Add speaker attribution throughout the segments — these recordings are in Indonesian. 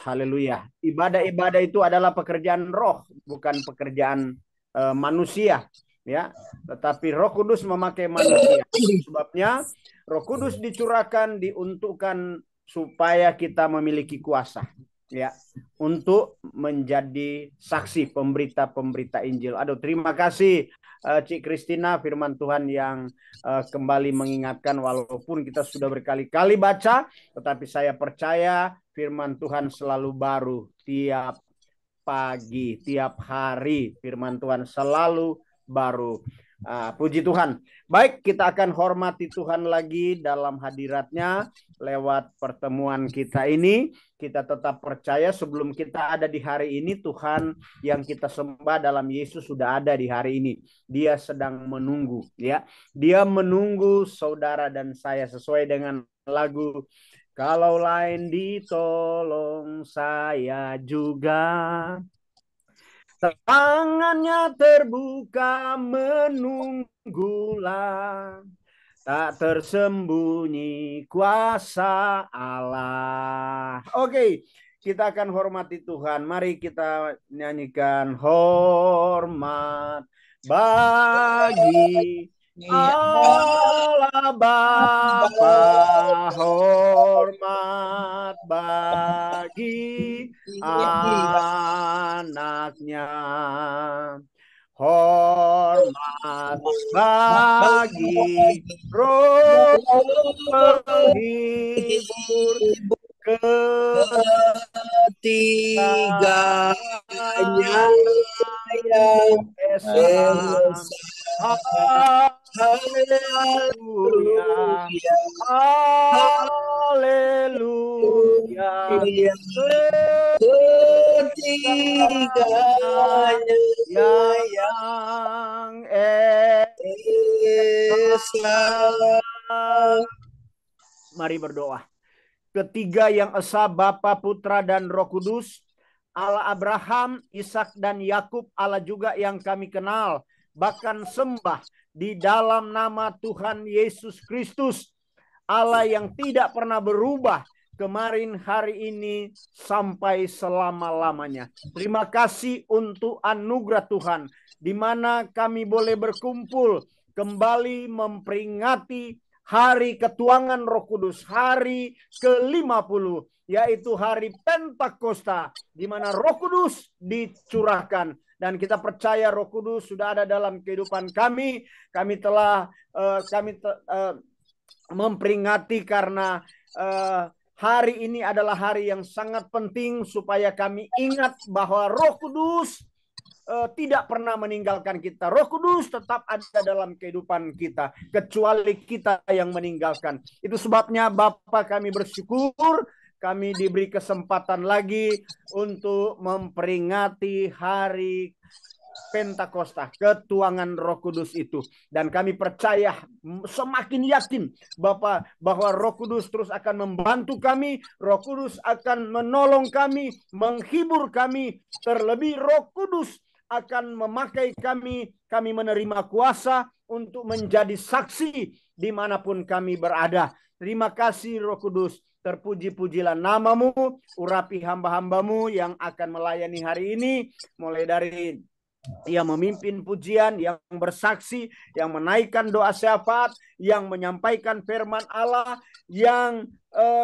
Speaker 1: Haleluya. Ibadah-ibadah itu adalah pekerjaan roh, bukan pekerjaan manusia, ya. Tetapi Roh Kudus memakai manusia. Sebabnya Roh Kudus dicurahkan, diuntukkan supaya kita memiliki kuasa, ya, untuk menjadi saksi pemberita-pemberita Injil. Aduh, terima kasih Cik Kristina, firman Tuhan yang kembali mengingatkan, walaupun kita sudah berkali-kali baca, tetapi saya percaya firman Tuhan selalu baru tiap pagi, tiap hari firman Tuhan selalu baru. Puji Tuhan. Baik, kita akan hormati Tuhan lagi dalam hadiratnya lewat pertemuan kita ini. Kita tetap percaya sebelum kita ada di hari ini, Tuhan yang kita sembah dalam Yesus sudah ada di hari ini. Dia sedang menunggu, ya. Dia menunggu saudara dan saya sesuai dengan lagu kalau lain ditolong saya juga. Tangannya terbuka menunggulah, tak tersembunyi kuasa Allah. Oke, kita akan hormati Tuhan. Mari kita nyanyikan hormat bagi Allah Bapa, hormat bagi anaknya, hormat bagi Roh penghibur
Speaker 2: ketiganya yang esa.
Speaker 1: Haleluya, haleluya, ketiganya yang esa. Mari berdoa. Ketiga yang esa, Bapa, Putra, dan Roh Kudus, Allah Abraham, Ishak, dan Yakub, Allah juga yang kami kenal, bahkan sembah di dalam nama Tuhan Yesus Kristus, Allah yang tidak pernah berubah, kemarin, hari ini, sampai selama-lamanya. Terima kasih untuk anugerah Tuhan, di mana kami boleh berkumpul kembali memperingati hari ketuangan Roh Kudus, hari ke-50, yaitu hari Pentakosta, di mana Roh Kudus dicurahkan. Dan kita percaya Roh Kudus sudah ada dalam kehidupan kami. Kami telah memperingati karena hari ini adalah hari yang sangat penting supaya kami ingat bahwa Roh Kudus tidak pernah meninggalkan kita. Roh Kudus tetap ada dalam kehidupan kita, kecuali kita yang meninggalkan. Itu sebabnya Bapa, kami bersyukur kami diberi kesempatan lagi untuk memperingati hari Pentakosta, ketuangan Roh Kudus itu. Dan kami percaya, semakin yakin Bapak, bahwa Roh Kudus terus akan membantu kami, Roh Kudus akan menolong kami, menghibur kami, terlebih Roh Kudus akan memakai kami menerima kuasa untuk menjadi saksi dimanapun kami berada. Terima kasih Roh Kudus, terpuji-pujilah namamu, urapi hamba-hambamu yang akan melayani hari ini, mulai dari yang memimpin pujian, yang bersaksi, yang menaikkan doa syafaat, yang menyampaikan firman Allah, yang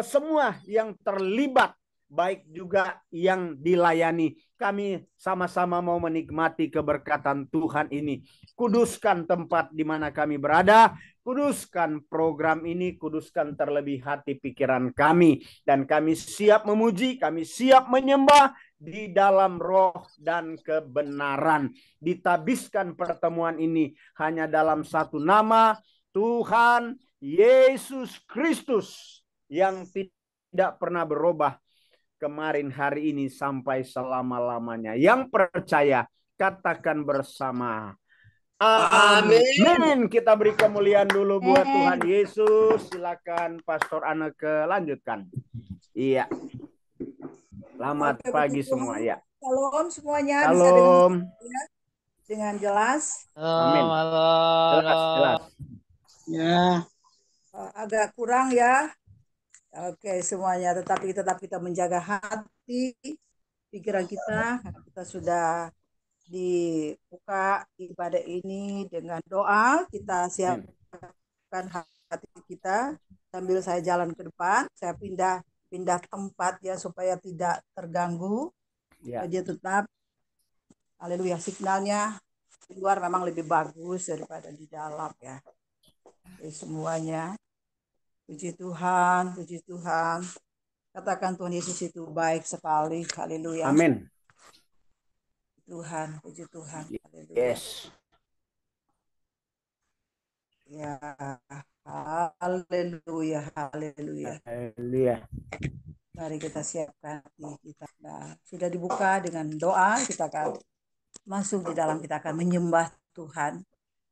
Speaker 1: semua yang terlibat, baik juga yang dilayani. Kami sama-sama mau menikmati keberkatan Tuhan ini. Kuduskan tempat di mana kami berada, kuduskan program ini, kuduskan terlebih hati pikiran kami. Dan kami siap memuji, kami siap menyembah di dalam roh dan kebenaran. Ditabiskan pertemuan ini hanya dalam satu nama, Tuhan Yesus Kristus, yang tidak pernah berubah kemarin, hari ini, sampai selama-lamanya. Yang percaya, katakan bersama, amin. Kita beri kemuliaan dulu buat Tuhan Yesus. Silakan Pastor Anneke lanjutkan. Iya. Selamat pagi semua ya.
Speaker 3: Shalom semuanya.
Speaker 1: Shalom.
Speaker 3: Bisa dengan jelas.
Speaker 1: Amin. Jelas.
Speaker 2: Ya.
Speaker 3: Agak kurang ya. Oke, semuanya. Tetapi tetap kita menjaga hati, pikiran kita. Karena kita sudah dibuka ibadah ini dengan doa. Kita
Speaker 1: Amin.
Speaker 3: siapkan hati kita. Sambil saya jalan ke depan, saya pindah tempat ya supaya tidak terganggu.
Speaker 1: Ya.
Speaker 3: Dia tetap, haleluya, signalnya di luar memang lebih bagus daripada di dalam ya. Oke, semuanya. Puji Tuhan, puji Tuhan. Katakan Tuhan Yesus itu baik sekali. Haleluya.
Speaker 1: Amin.
Speaker 3: Tuhan, puji Tuhan. Haleluya.
Speaker 1: Yes.
Speaker 3: Ya, haleluya, haleluya.
Speaker 1: Haleluya.
Speaker 3: Mari kita siapkan hati kita. Nah, sudah dibuka dengan doa, kita akan masuk di dalam, kita akan menyembah Tuhan.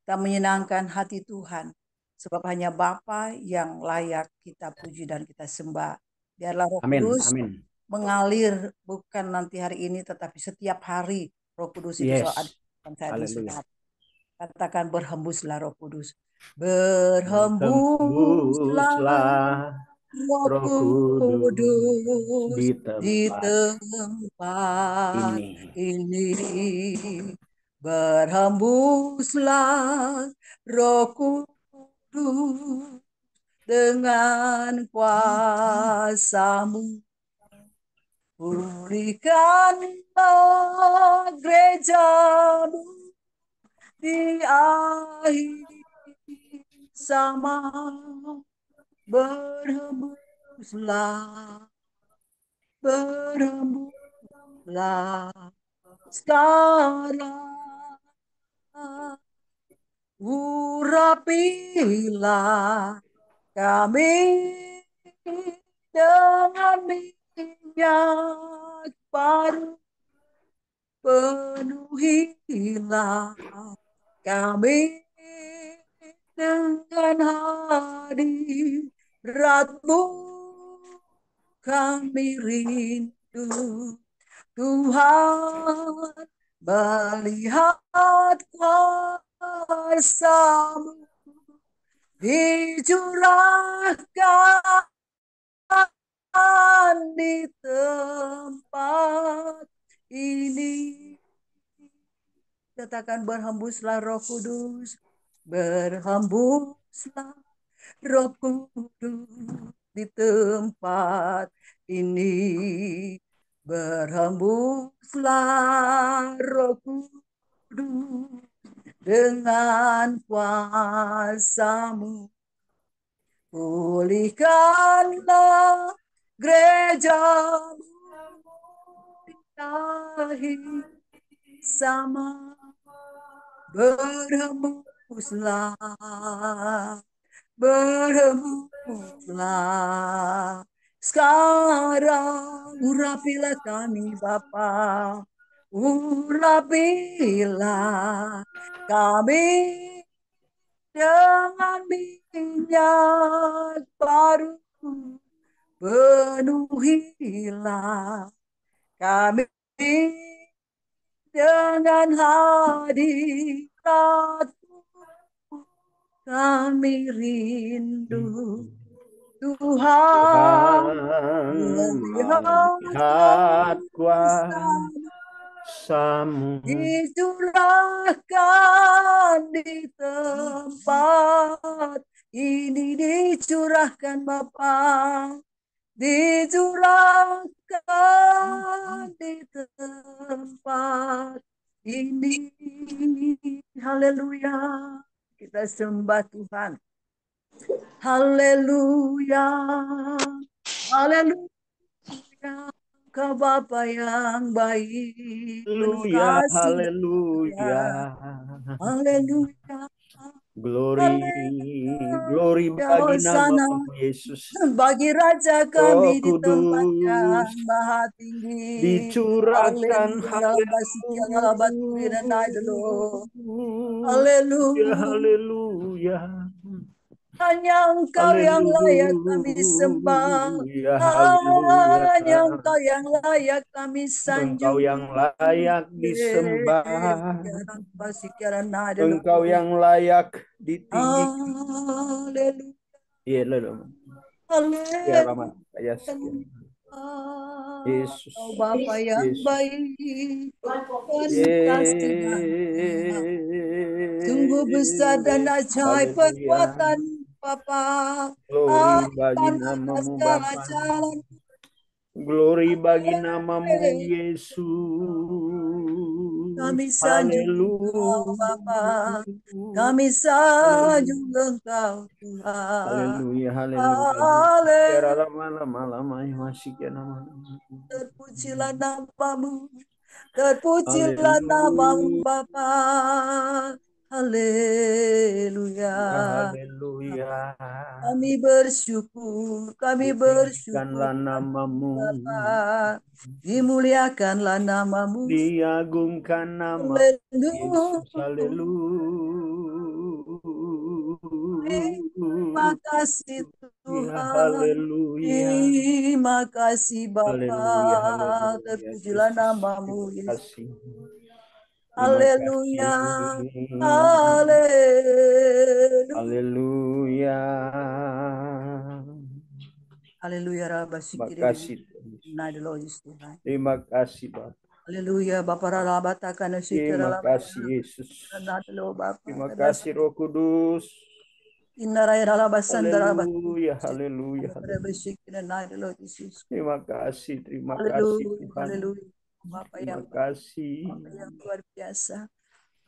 Speaker 3: Kita menyenangkan hati Tuhan. Sebab hanya Bapa yang layak kita puji dan kita sembah. Biarlah Roh
Speaker 1: Amin.
Speaker 3: Kudus
Speaker 1: Amin.
Speaker 3: mengalir, bukan nanti hari ini, tetapi setiap hari Roh Kudus itu selalu ada
Speaker 1: Yes.
Speaker 3: dalam saya di
Speaker 1: Haleluya.
Speaker 3: sini. Katakan berhembuslah Roh Kudus. Berhembuslah
Speaker 1: Tembuslah
Speaker 3: Roh
Speaker 1: Roh Kudus
Speaker 3: Kudus
Speaker 1: di
Speaker 3: di
Speaker 1: tempat
Speaker 3: tempat
Speaker 1: ini.
Speaker 3: ini. Berhembuslah Roh Kudus dengan kuasa-Mu. Pulihkanlah gereja-Mu di akhir zaman. Berhembuslah, berhembuslah sekarang. Urapilah kami dengan minyak baru. Penuhilah kami dengan hadirat-Mu. Kami rindu Tuhan, melihat kuasa-Mu dicurahkan di tempat ini. Katakan berhembuslah Roh Kudus, berhembuslah Roh Kudus di tempat ini. Berhembuslah Roh Kudus dengan kuasa-Mu. Pulihkanlah gereja-Mu di akhir zaman. Berhembuslah, berhembuslah sekarang. Urapilah kami Bapa, urapilah kami dengan minyak baru. Penuhilah kami dengan hadirat-Mu. Kami rindu Tuhan,
Speaker 1: melihat kuasa-Mu
Speaker 3: dicurahkan di tempat ini. Dicurahkan Bapa, dicurahkan di tempat ini. Haleluya, kita sembah Tuhan. Haleluya, haleluya, Kau Bapa yang baik, penuh
Speaker 1: Haleluya,
Speaker 3: kasih dan
Speaker 1: haleluya.
Speaker 3: setia. Haleluya,
Speaker 1: Glory, glory
Speaker 3: haleluya,
Speaker 1: bagi
Speaker 3: Hosana
Speaker 1: nama-Mu Yesus.
Speaker 3: bagi Raja
Speaker 1: Roh
Speaker 3: kami di tempat yang
Speaker 1: Kudus
Speaker 3: maha tinggi.
Speaker 1: dicurahkan,
Speaker 3: Haleluya,
Speaker 1: haleluya,
Speaker 3: haleluya.
Speaker 1: haleluya.
Speaker 3: Hanya Engkau yang layak kami sembah.
Speaker 1: Haleluya,
Speaker 3: Hanya Engkau yang layak kami
Speaker 1: Engkau
Speaker 3: sanjung.
Speaker 1: yang layak disembah,
Speaker 3: Haleluya.
Speaker 1: Engkau yang layak ditinggikan.
Speaker 3: Haleluya.
Speaker 1: Iya, Ya Rama, ya Yesus.
Speaker 3: Kau Bapa yang
Speaker 1: Yesus.
Speaker 3: baik, penuh kasih Bapa. Sungguh besar dan ajaib
Speaker 1: Haleluya.
Speaker 3: perbuatan Bapa.
Speaker 1: Glory bagi
Speaker 3: Tanah atas
Speaker 1: namamu
Speaker 3: segala
Speaker 1: Bapa.
Speaker 3: jalan.
Speaker 1: Glory bagi namamu Yesus.
Speaker 3: Kami sanjung Engkau Bapa.
Speaker 1: Haleluya.
Speaker 3: Kami sanjung Engkau Tuhan.
Speaker 1: Haleluya, haleluya.
Speaker 3: Haleluya.
Speaker 1: Biar lama-lama masih ya nama.
Speaker 3: Terpujilah namamu. Terpujilah namamu
Speaker 1: Haleluya,
Speaker 3: Bapa. Haleluya.
Speaker 1: haleluya.
Speaker 3: Kami bersyukur, kami bersyukur
Speaker 1: Ditinggikanlah namamu,
Speaker 3: Bapa. Dimuliakanlah namamu.
Speaker 1: diagungkan nama Yesus.
Speaker 3: Terima kasih
Speaker 1: Ya,
Speaker 3: Tuhan.
Speaker 1: haleluya.
Speaker 3: Terima kasih Bapa.
Speaker 1: Haleluya, haleluya.
Speaker 3: Terpujilah
Speaker 1: Yesus,
Speaker 3: namamu
Speaker 1: terima
Speaker 3: Yesus.
Speaker 1: kasih. Terima
Speaker 3: Haleluya.
Speaker 1: kasih.
Speaker 3: Haleluya.
Speaker 1: Haleluya.
Speaker 3: Haleluya Rabba
Speaker 1: Terima
Speaker 3: Sikiri.
Speaker 1: kasih.
Speaker 3: Tuhan.
Speaker 1: Terima kasih Bapak.
Speaker 3: Haleluya Bapa Rabba takana sikira
Speaker 1: Terima
Speaker 3: Rabba.
Speaker 1: kasih Yesus.
Speaker 3: Bapa.
Speaker 1: Terima kasih Roh Kudus.
Speaker 3: Inara Rabba Sandara Rabba.
Speaker 1: Haleluya, haleluya,
Speaker 3: Rabba
Speaker 1: haleluya.
Speaker 3: Sikira Nadelo Yesus.
Speaker 1: Terima kasih
Speaker 3: Haleluya.
Speaker 1: Tuhan.
Speaker 3: Haleluya. Bapa
Speaker 1: Terima
Speaker 3: yang
Speaker 1: kasih.
Speaker 3: Bapa yang luar biasa.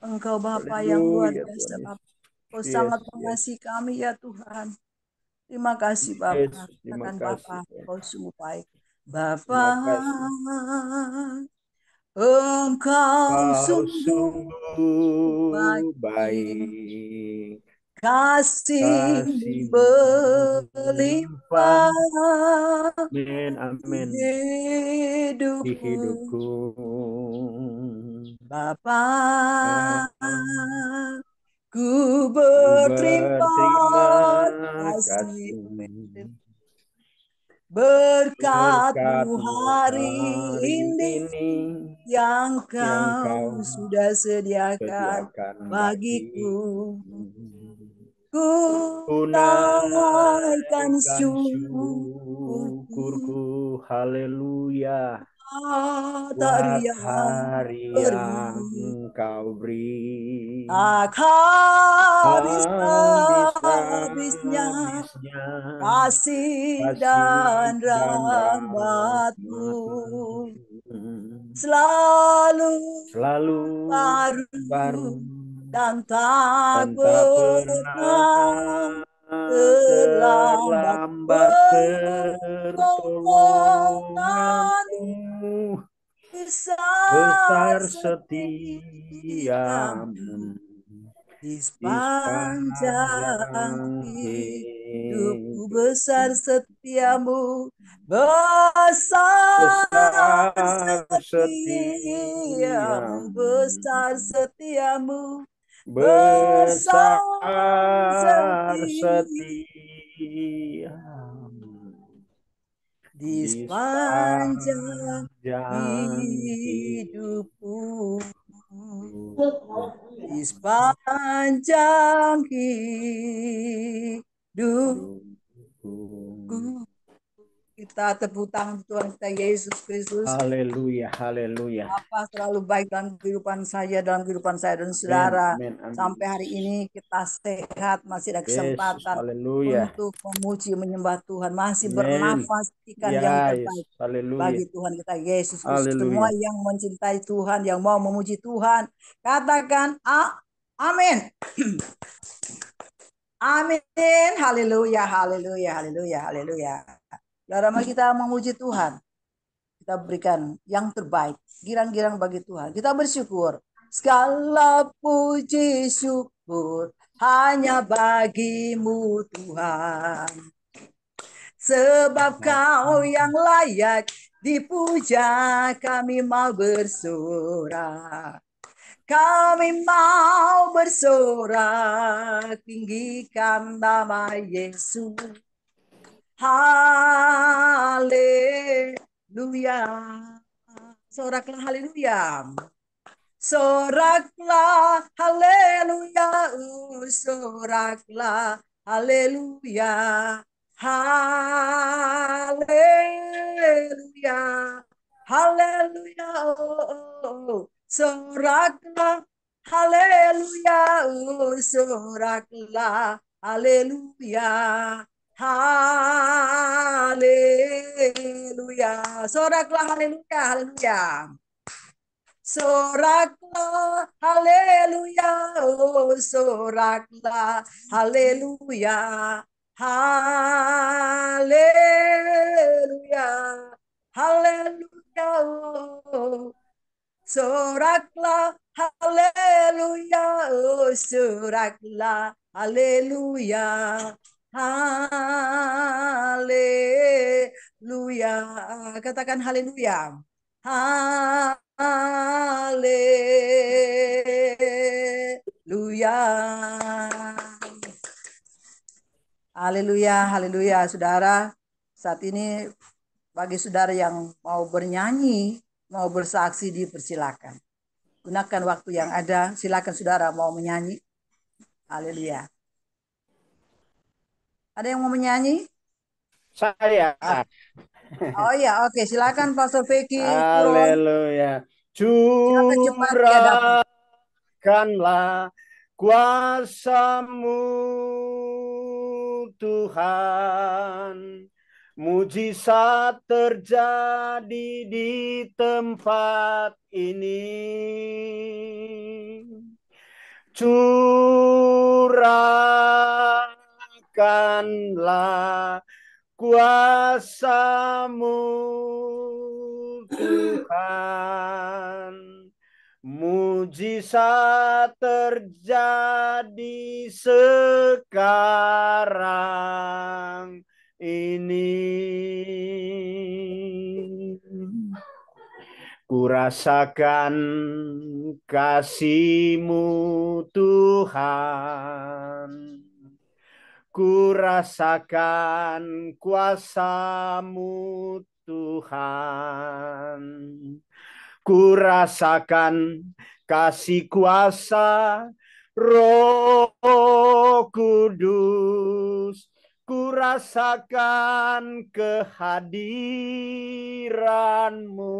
Speaker 3: Engkau Bapa yang luar
Speaker 1: Haleluya
Speaker 3: biasa
Speaker 1: Tuhan
Speaker 3: Bapa.
Speaker 1: Yesus.
Speaker 3: Kau
Speaker 1: Yes,
Speaker 3: sangat
Speaker 1: yes.
Speaker 3: mengasihi kami ya Tuhan. Terima kasih Bapa.
Speaker 1: Yesus, terima
Speaker 3: Katakan
Speaker 1: kasih.
Speaker 3: Bapa,
Speaker 1: Tuhan.
Speaker 3: kau sungguh baik.
Speaker 1: Terima
Speaker 3: Bapa,
Speaker 1: kasih.
Speaker 3: Engkau
Speaker 1: Kau
Speaker 3: sungguh
Speaker 1: sungguh
Speaker 3: baik.
Speaker 1: baik.
Speaker 3: Kasih
Speaker 1: Kasih
Speaker 3: berlimpah
Speaker 1: amin, amin. Di hidupku.
Speaker 3: Bapa, ku
Speaker 1: Berterima
Speaker 3: berterima
Speaker 1: kasih.
Speaker 3: kasih berkat-Mu hari ini yang Kau sudah sediakan bagiku. Ku naikkan syukurku,
Speaker 1: haleluya,
Speaker 3: dari
Speaker 1: buat hari yang Kau beri.
Speaker 3: Tak habis-habisnya kasih dan rahmat-Mu selalu baru dan tak pernah terlambat pertolongan-Mu. Besar setiamu
Speaker 1: di sepanjang
Speaker 3: hidupku, besar setiamu, besar setiamu, besar setiamu,
Speaker 1: besar setiamu
Speaker 3: di sepanjang hidupku, di sepanjang hidupku. Kita tepuk tangan Tuhan kita Yesus Kristus.
Speaker 1: Haleluya, haleluya.
Speaker 3: Apa selalu baik dalam kehidupan saya dan saudara.
Speaker 1: Amen, amen.
Speaker 3: Sampai hari ini kita sehat, masih ada kesempatan untuk memuji, menyembah Tuhan, masih bernafas ikan yang terbaik bagi Tuhan kita Yesus Kristus. Semua yang mencintai Tuhan, yang mau memuji Tuhan, katakan amin. Amin. Haleluya, haleluya, haleluya, haleluya. Lama kita memuji Tuhan, kita berikan yang terbaik, girang-girang bagi Tuhan. Kita bersyukur. Segala puji syukur hanya bagi-Mu Tuhan. Sebab Kau yang layak dipuja, kami mau bersorak. Kami mau bersorak, tinggikan nama Yesus. Haleluya. Soraklah haleluya. Soraklah haleluya. Soraklah haleluya. Haleluya, haleluya, oh, soraklah, haleluya, oh, soraklah, haleluya, haleluya, soraklah, haleluya, haleluya. Soraklah, haleluya, oh soraklah, haleluya, haleluya, haleluya, oh soraklah, haleluya, oh soraklah, haleluya, haleluya. Katakan haleluya. Haleluya. Haleluya, haleluya, saudara. Saat ini bagi saudara yang mau bernyanyi, mau bersaksi, dipersilakan. Gunakan waktu yang ada. Silakan saudara mau menyanyi. Haleluya. Ada yang mau menyanyi?
Speaker 1: Saya.
Speaker 3: Oh iya, oke. Silakan Pastor Vicky turun.
Speaker 1: Haleluya.
Speaker 3: Silakan cepat dia dapat.
Speaker 1: Curahkanlah kuasa-Mu Tuhan. Mujizat terjadi di tempat ini. Curahkanlah kuasa-Mu Tuhan. Mujizat terjadi sekarang ini. Kurasakan kasih-Mu Tuhan. Kurasakan kuasa-Mu Tuhan. Kurasakan kasih kuasa Roh Kudus. Kurasakan kehadiran-Mu.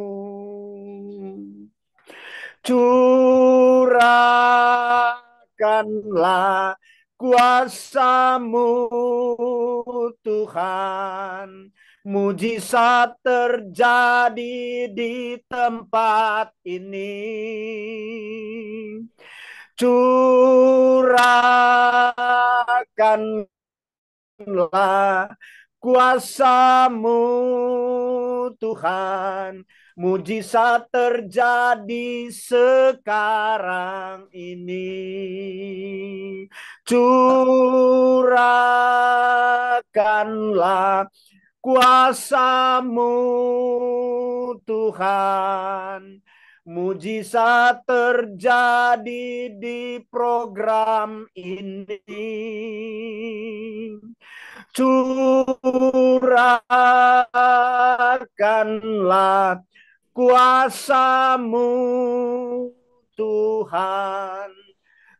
Speaker 1: Curahkanlah kuasa-Mu Tuhan. Mujizat terjadi di tempat ini. Curahkanlah kuasa-Mu Tuhan. Mujizat terjadi sekarang ini. Curahkanlah kuasa-Mu Tuhan. Mujizat terjadi di program ini. Curahkanlah kuasa-Mu Tuhan.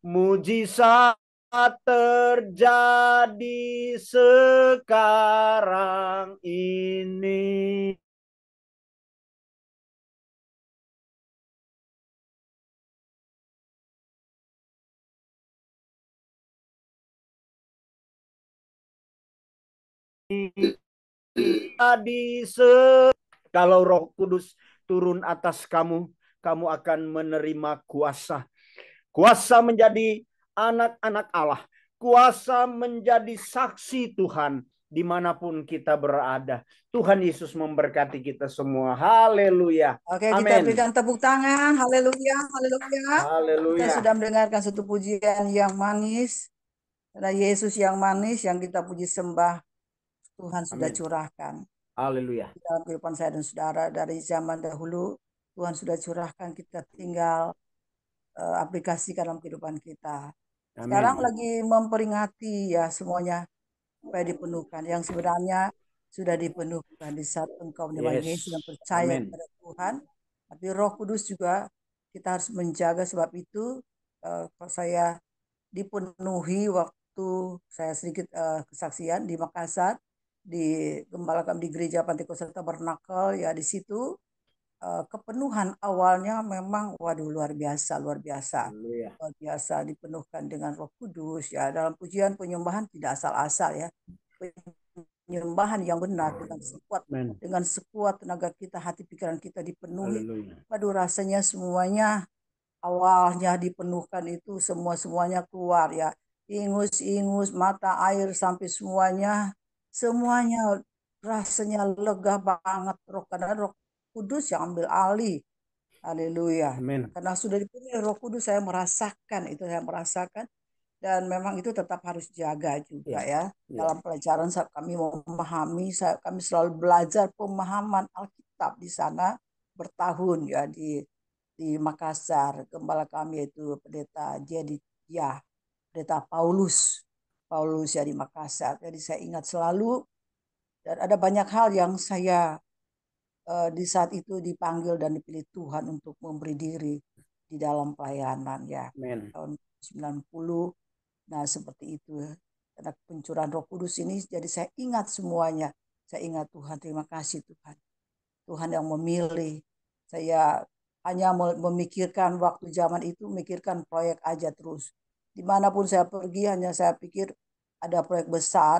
Speaker 1: Mujizat terjadi sekarang ini. Kalau Roh Kudus turun atas kamu, kamu akan menerima kuasa. Kuasa menjadi anak-anak Allah. Kuasa menjadi saksi Tuhan dimanapun kita berada. Tuhan Yesus memberkati kita semua. Haleluya.
Speaker 3: Oke, kita berikan tepuk tangan. Haleluya, haleluya.
Speaker 1: Haleluya.
Speaker 3: Kita sudah mendengarkan satu pujian yang manis. Karena Yesus yang manis yang kita puji sembah, Tuhan sudah curahkan.
Speaker 1: Haleluya.
Speaker 3: Dalam kehidupan saya dan saudara dari zaman dahulu, Tuhan sudah curahkan, kita tinggal aplikasikan dalam kehidupan kita. Sekarang lagi memperingati ya semuanya supaya dipenuhkan. Yang sebenarnya sudah dipenuhkan di saat engkau menerima Yesus dan percaya kepada Tuhan. Tapi Roh Kudus juga kita harus menjaga, sebab itu kalau saya dipenuhi waktu saya sedikit kesaksian di Makassar. di gembala kami di gereja Pantekosta Tabernakel ya, di situ kepenuhan awalnya memang waduh luar biasa luar biasa dipenuhkan dengan Roh Kudus ya. Dalam pujian penyembahan tidak asal-asal ya, penyembahan yang benar dengan sekuat tenaga kita, hati pikiran kita dipenuhi. Waduh rasanya semuanya awalnya dipenuhkan itu semuanya keluar ya, ingus mata air sampai semuanya rasanya lega banget karena Roh Kudus yang ambil alih. Haleluya. Karena sudah dipenuhi Roh Kudus, saya merasakan dan memang itu tetap harus jaga juga ya. Dalam pelajaran kami memahami, kami selalu belajar pemahaman Alkitab di sana bertahun ya di Makassar. Gembala kami itu pendeta ya pendeta Paulus ya di Makassar. Jadi saya ingat selalu, dan ada banyak hal yang saya di saat itu dipanggil dan dipilih Tuhan untuk memberi diri di dalam pelayanan ya. Tahun 90. Nah, seperti itu. Karena pencurahan Roh Kudus ini jadi saya ingat semuanya. Saya ingat Tuhan, terima kasih Tuhan. Tuhan yang memilih. Saya hanya memikirkan waktu zaman itu, memikirkan proyek aja terus. Dimanapun saya pergi hanya saya pikir ada proyek besar.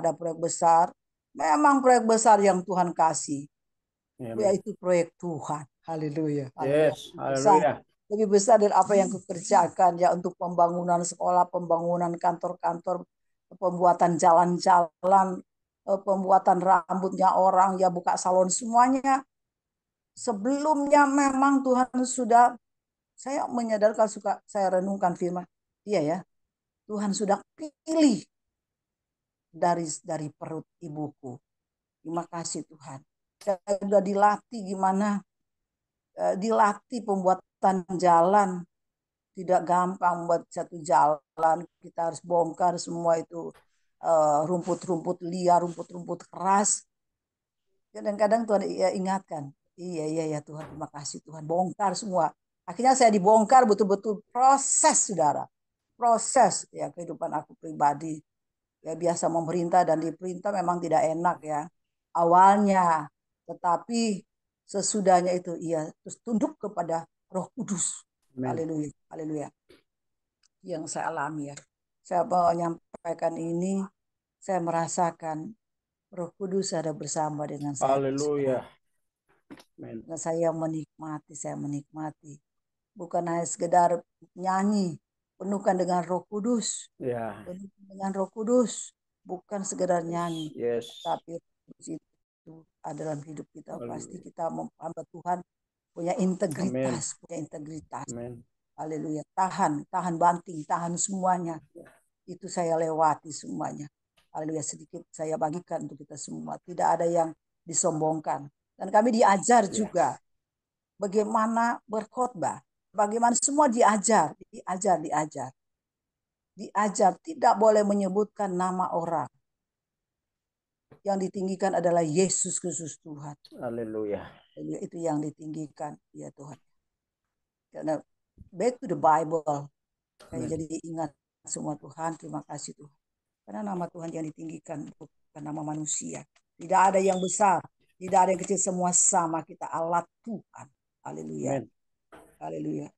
Speaker 3: Memang proyek besar yang Tuhan kasih. Yaitu proyek Tuhan. Haleluya.
Speaker 1: Yes, haleluya.
Speaker 3: Lebih besar dari apa yang kukerjakan ya, untuk pembangunan sekolah, pembangunan kantor-kantor, pembuatan jalan-jalan, pembuatan rambutnya orang ya, buka salon, semuanya. Sebelumnya memang Tuhan sudah, saya menyadari kalau suka saya renungkan firman, iya ya, Tuhan sudah pilih dari perut ibuku. Terima kasih Tuhan. Saya sudah dilatih gimana, dilatih pembuatan jalan. Tidak gampang buat satu jalan, kita harus bongkar semua itu rumput-rumput liar, rumput-rumput keras. Kadang-kadang Tuhan ingatkan, iya Tuhan, terima kasih Tuhan, bongkar semua. Akhirnya saya dibongkar betul-betul proses, saudara. Proses ya kehidupan aku pribadi. Ya biasa memerintah dan diperintah memang tidak enak ya awalnya, tetapi sesudahnya itu iya terus tunduk kepada Roh Kudus. Haleluya, haleluya. Yang saya alami ya. Saya menyampaikan ini, saya merasakan Roh Kudus ada bersama dengan saya.
Speaker 1: Haleluya.
Speaker 3: Saya menikmati. Bukan hanya sekedar nyanyi, penuhkan dengan Roh Kudus. Penuhkan dengan Roh Kudus, bukan sekedar nyanyi. Tapi itu adalah hidup kita. Pasti kita hamba Tuhan punya integritas, Haleluya. Tahan banting, tahan semuanya. Itu saya lewati semuanya. Haleluya, sedikit saya bagikan untuk kita semua. Tidak ada yang disombongkan. Dan kami diajar juga bagaimana berkhotbah. Bagaimana semua diajar. Diajar, tidak boleh menyebutkan nama orang. Yang ditinggikan adalah Yesus Kristus Tuhan.
Speaker 1: Haleluya.
Speaker 3: Itu yang ditinggikan, ya Tuhan. Karena back to the Bible. Saya jadi ingat semua Tuhan, terima kasih Tuhan. Karena nama Tuhan yang ditinggikan, bukan nama manusia. Tidak ada yang besar, tidak ada yang kecil, semua sama, kita alat Tuhan. Haleluya. Haleluya.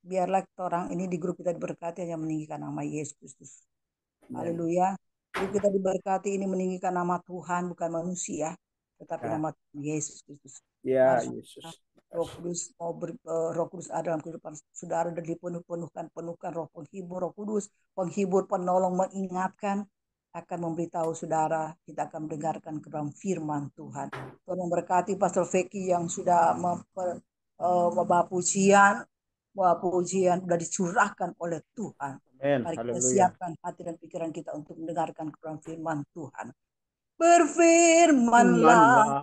Speaker 3: Biarlah orang ini di grup kita diberkati hanya meninggikan nama Yesus Kristus. Haleluya. Grup kita diberkati ini meninggikan nama Tuhan, bukan manusia, tetapi nama Yesus Kristus.
Speaker 1: Ya, Yesus.
Speaker 3: Roh Kudus ada dalam kehidupan saudara, dan penuhkan Roh penghibur, Roh Kudus penghibur, penolong, mengingatkan, akan memberitahu saudara, kita akan mendengarkan dalam firman Tuhan. Tuhan memberkati Pastor Vicky yang sudah membawa pujian sudah dicurahkan oleh Tuhan. Mari kita siapkan hati dan pikiran kita untuk mendengarkan dalam firman Tuhan. Berfirmanlah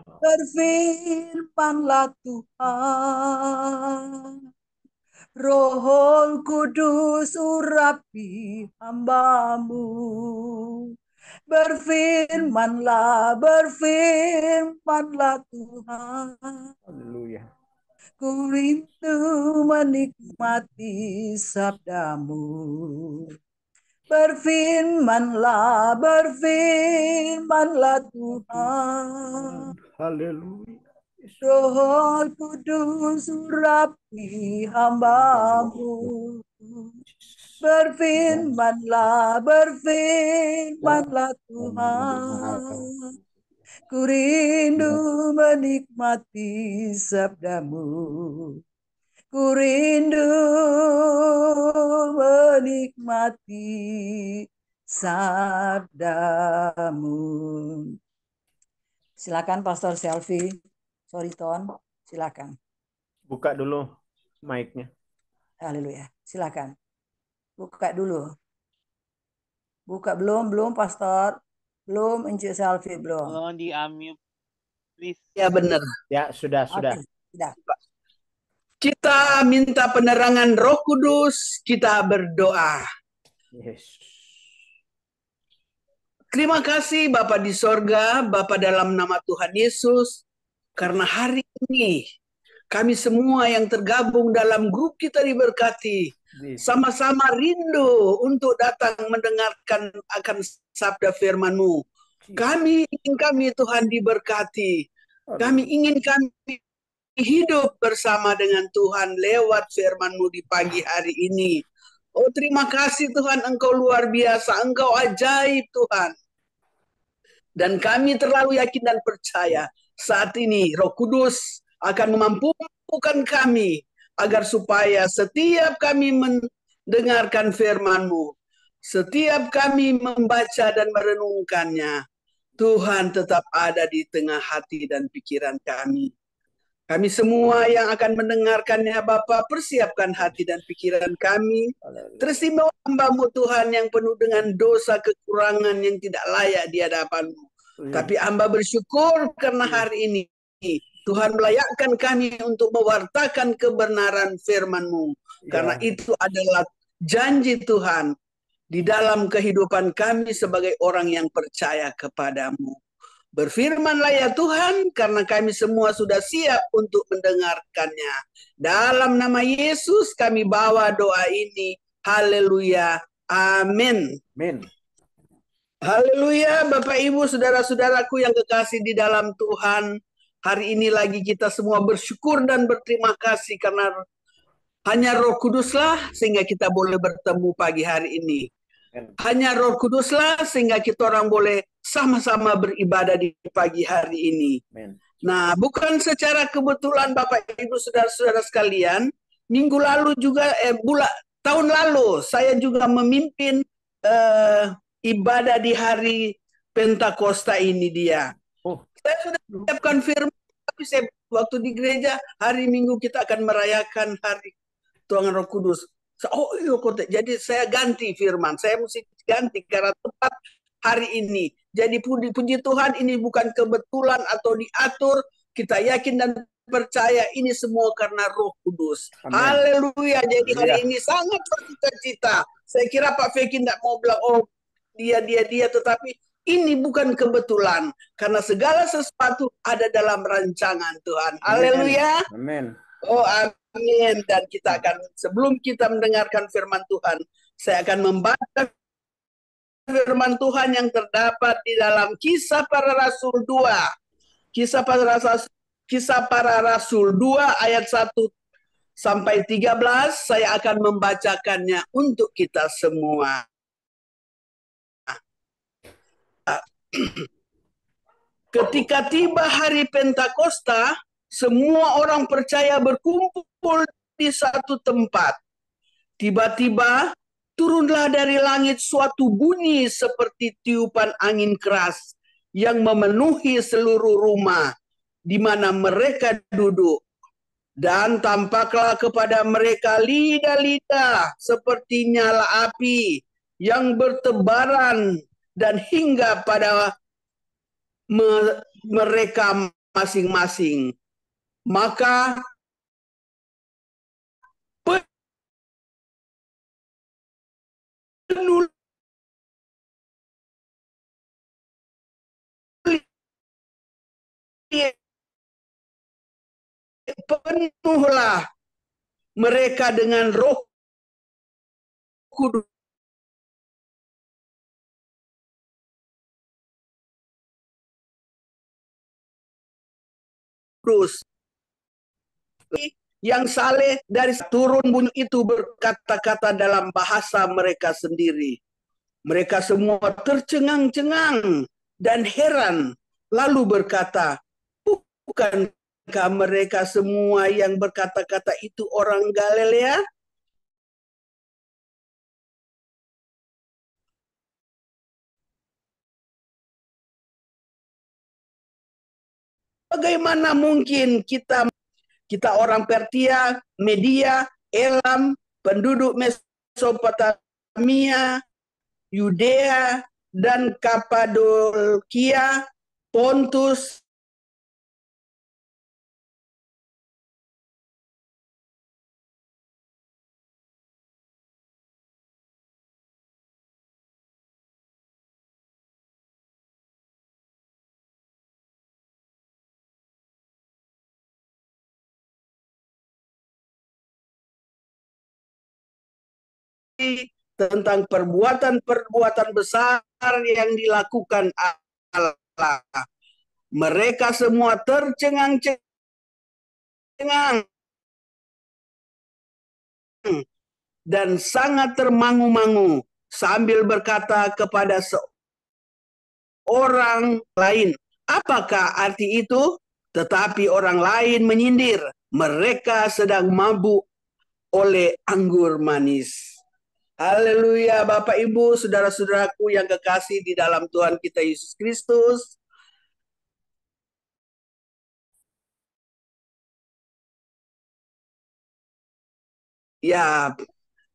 Speaker 3: Tuhan. Roh Kudus urapi hambamu. Berfirmanlah Tuhan.
Speaker 1: Haleluya.
Speaker 3: Ku rindu menikmati sabdamu. berfirmanlah Tuhan.
Speaker 1: Haleluya.
Speaker 3: Roh Kudus urapi hambamu. Berfirmanlah Tuhan. Ku rindu menikmati sabdamu. Ku rindu menikmati sabdamu. Silakan Pastor Selfie. Sorry Ton, silakan.
Speaker 1: Buka dulu mic-nya.
Speaker 3: Haleluya. Silakan. Buka dulu. Buka belum Pastor? Belum Encik Selfie belum.
Speaker 2: Tolong di unmute please.
Speaker 4: Ya benar.
Speaker 1: Ya, sudah.
Speaker 3: Oke, sudah.
Speaker 4: Kita minta penerangan Roh Kudus, kita berdoa.
Speaker 1: Yes.
Speaker 4: Terima kasih Bapa di sorga, Bapa dalam nama Tuhan Yesus, karena hari ini kami semua yang tergabung dalam grup kita diberkati, sama-sama rindu untuk datang mendengarkan akan sabda firman-Mu. Kami ingin Tuhan diberkati. Kami ingin kami hidup bersama dengan Tuhan lewat firman-Mu di pagi hari ini. Oh, terima kasih Tuhan, Engkau luar biasa, Engkau ajaib Tuhan. Dan kami terlalu yakin dan percaya saat ini Roh Kudus akan memampukan kami agar supaya setiap kami mendengarkan firman-Mu, setiap kami membaca dan merenungkannya, Tuhan tetap ada di tengah hati dan pikiran kami. Kami semua yang akan mendengarkannya, Bapa, persiapkan hati dan pikiran kami. Terima hamba-Mu Tuhan yang penuh dengan dosa kekurangan yang tidak layak di hadapan-Mu. Tapi hamba bersyukur karena hari ini Tuhan melayakkan kami untuk mewartakan kebenaran firman-Mu. Karena itu adalah janji Tuhan di dalam kehidupan kami sebagai orang yang percaya kepadamu. Berfirmanlah ya Tuhan, karena kami semua sudah siap untuk mendengarkannya. Dalam nama Yesus kami bawa doa ini. Haleluya. Amin.
Speaker 1: Amin.
Speaker 4: Haleluya, Bapak Ibu, saudara-saudaraku yang kekasih di dalam Tuhan. Hari ini lagi kita semua bersyukur dan berterima kasih karena hanya Roh Kuduslah sehingga kita boleh bertemu pagi hari ini. Hanya Roh Kuduslah sehingga kita orang boleh sama-sama beribadah di pagi hari ini. Nah, bukan secara kebetulan Bapak Ibu saudara-saudara sekalian, minggu lalu juga tahun lalu saya juga memimpin ibadah di hari Pentakosta ini dia. Saya sudah siapkan firman, tapi waktu di gereja hari Minggu kita akan merayakan hari Tuhan Roh Kudus. Oh iya, jadi saya ganti firman. Saya mesti ganti karena tepat hari ini. Jadi puji Tuhan, ini bukan kebetulan atau diatur. Kita yakin dan percaya ini semua karena Roh Kudus. Haleluya. Jadi hari ini sangat bercita-cita. Saya kira Pak Feki tidak mau bilang, oh dia, tetapi ini bukan kebetulan. Karena segala sesuatu ada dalam rancangan Tuhan. Haleluya.
Speaker 1: Amin.
Speaker 4: Oh amin. Dan kita akan, sebelum kita mendengarkan firman Tuhan, saya akan membaca firman Tuhan yang terdapat di dalam Kisah Para Rasul 2. Kisah Para Rasul 2 ayat 1 sampai 13. Saya akan membacakannya untuk kita semua. Ketika tiba hari Pentakosta, semua orang percaya berkumpul di satu tempat. Tiba-tiba turunlah dari langit suatu bunyi seperti tiupan angin keras yang memenuhi seluruh rumah di mana mereka duduk. Dan tampaklah kepada mereka lidah-lidah seperti nyala api yang bertebaran dan hingga pada mereka masing-masing. Maka penuhlah mereka dengan Roh Kudus Kudus. Yang saleh dari turun bunyi itu berkata-kata dalam bahasa mereka sendiri. Mereka semua tercengang-cengang dan heran, lalu berkata, bukankah mereka semua yang berkata-kata itu orang Galilea? Bagaimana mungkin kita orang Persia, Media, Elam, penduduk Mesopotamia, Yudea, dan Kapadokia, Pontus, tentang perbuatan-perbuatan besar yang dilakukan Allah. Mereka semua tercengang-cengang dan sangat termangu-mangu sambil berkata kepada seorang lain, apakah arti itu? Tetapi orang lain menyindir, mereka sedang mabuk oleh anggur manis. Haleluya, Bapak Ibu, saudara-saudaraku yang kekasih di dalam Tuhan kita Yesus Kristus. Ya,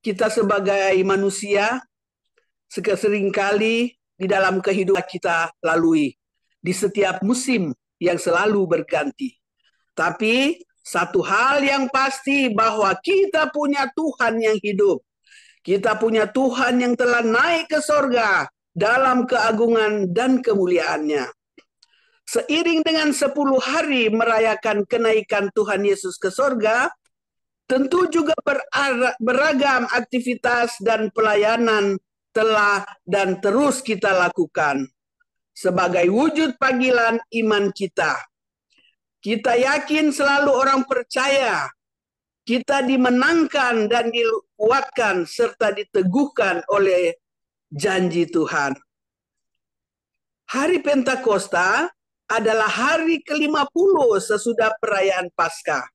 Speaker 4: kita sebagai manusia seringkali di dalam kehidupan kita lalui di setiap musim yang selalu berganti. Tapi satu hal yang pasti bahwa kita punya Tuhan yang hidup. Kita punya Tuhan yang telah naik ke sorga dalam keagungan dan kemuliaannya. Seiring dengan 10 hari merayakan kenaikan Tuhan Yesus ke sorga, tentu juga beragam aktivitas dan pelayanan telah dan terus kita lakukan. Sebagai wujud panggilan iman kita. Kita yakin selalu orang percaya kita dimenangkan dan dikuatkan serta diteguhkan oleh janji Tuhan. Hari Pentakosta adalah hari ke-50 sesudah perayaan Paskah.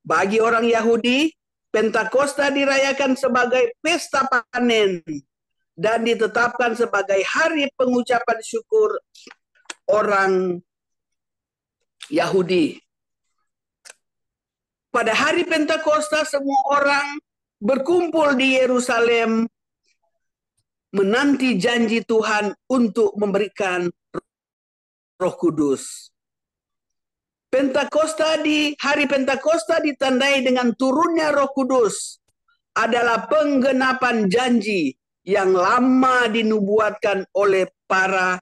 Speaker 4: Bagi orang Yahudi, Pentakosta dirayakan sebagai pesta panen dan ditetapkan sebagai hari pengucapan syukur orang Yahudi. Pada hari Pentakosta semua orang berkumpul di Yerusalem menanti janji Tuhan untuk memberikan Roh Kudus. Hari Pentakosta ditandai dengan turunnya Roh Kudus adalah penggenapan janji yang lama dinubuatkan oleh para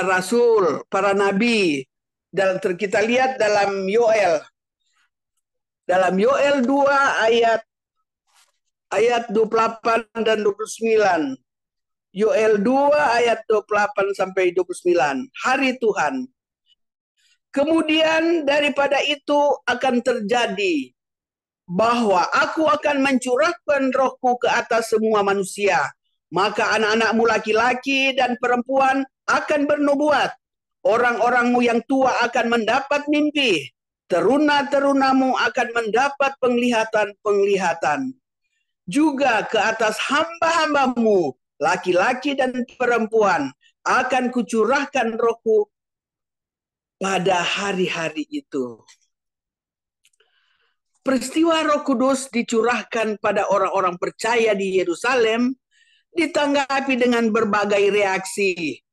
Speaker 4: rasul, para nabi. Dan kita lihat dalam Yoel. Dalam Yoel 2 ayat 28 dan 29. Yoel 2 ayat 28 sampai 29. Hari Tuhan. Kemudian daripada itu akan terjadi bahwa aku akan mencurahkan rohku ke atas semua manusia. Maka anak-anakmu laki-laki dan perempuan akan bernubuat. Orang-orangmu yang tua akan mendapat mimpi. Teruna-terunamu akan mendapat penglihatan-penglihatan. Juga ke atas hamba-hambamu, laki-laki dan perempuan, akan kucurahkan rohku pada hari-hari itu. Peristiwa Roh Kudus dicurahkan pada orang-orang percaya di Yerusalem ditanggapi dengan berbagai reaksi.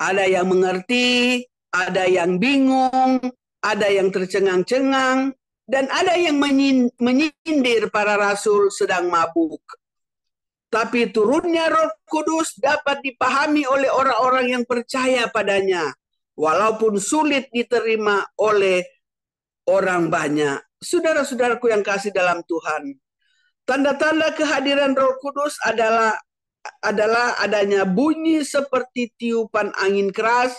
Speaker 4: Ada yang mengerti, ada yang bingung, ada yang tercengang-cengang, dan ada yang menyindir para rasul sedang mabuk. Tapi turunnya Roh Kudus dapat dipahami oleh orang-orang yang percaya padanya, walaupun sulit diterima oleh orang banyak. Saudara-saudaraku yang kasih dalam Tuhan, tanda-tanda kehadiran Roh Kudus adalah adanya bunyi seperti tiupan angin keras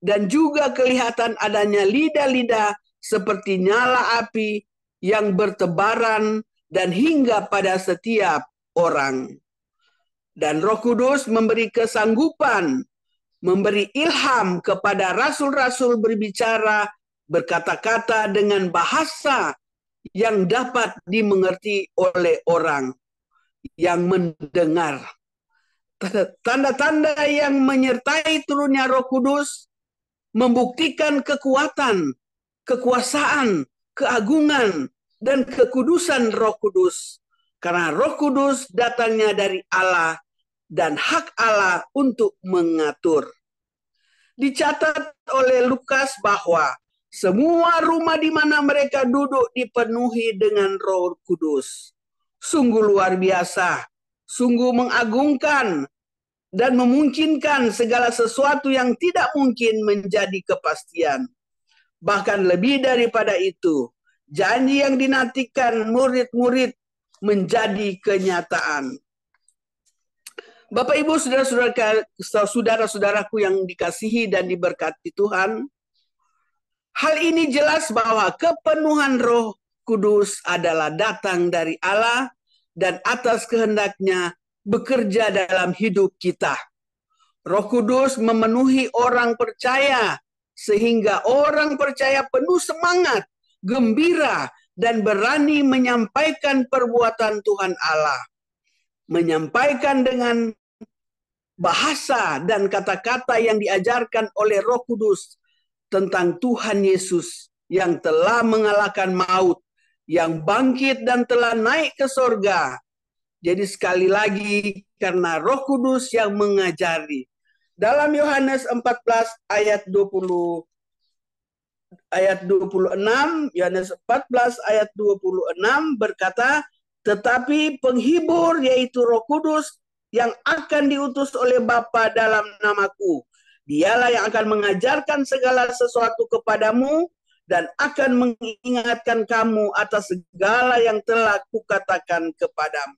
Speaker 4: dan juga kelihatan adanya lidah-lidah seperti nyala api yang bertebaran dan hingga pada setiap orang. Dan Roh Kudus memberi kesanggupan, memberi ilham kepada rasul-rasul berbicara, berkata-kata dengan bahasa yang dapat dimengerti oleh orang yang mendengar. Tanda-tanda yang menyertai turunnya Roh Kudus membuktikan kekuatan, kekuasaan, keagungan, dan kekudusan Roh Kudus. Karena Roh Kudus datangnya dari Allah dan hak Allah untuk mengatur. Dicatat oleh Lukas bahwa semua rumah di mana mereka duduk dipenuhi dengan Roh Kudus. Sungguh luar biasa, sungguh mengagungkan, dan memungkinkan segala sesuatu yang tidak mungkin menjadi kepastian. Bahkan lebih daripada itu, janji yang dinantikan murid-murid menjadi kenyataan. Bapak Ibu, saudara-saudaraku yang dikasihi dan diberkati Tuhan, hal ini jelas bahwa kepenuhan Roh Kudus adalah datang dari Allah dan atas kehendaknya bekerja dalam hidup kita. Roh Kudus memenuhi orang percaya sehingga orang percaya penuh semangat, gembira, dan berani menyampaikan perbuatan Tuhan Allah. Menyampaikan dengan bahasa dan kata-kata yang diajarkan oleh Roh Kudus tentang Tuhan Yesus yang telah mengalahkan maut, yang bangkit dan telah naik ke sorga. Jadi sekali lagi, karena Roh Kudus yang mengajari. Dalam Yohanes 14 ayat 26, Yohanes 14 ayat 26 berkata, tetapi penghibur yaitu Roh Kudus yang akan diutus oleh Bapa dalam namaku, dialah yang akan mengajarkan segala sesuatu kepadamu dan akan mengingatkan kamu atas segala yang telah kukatakan kepadamu.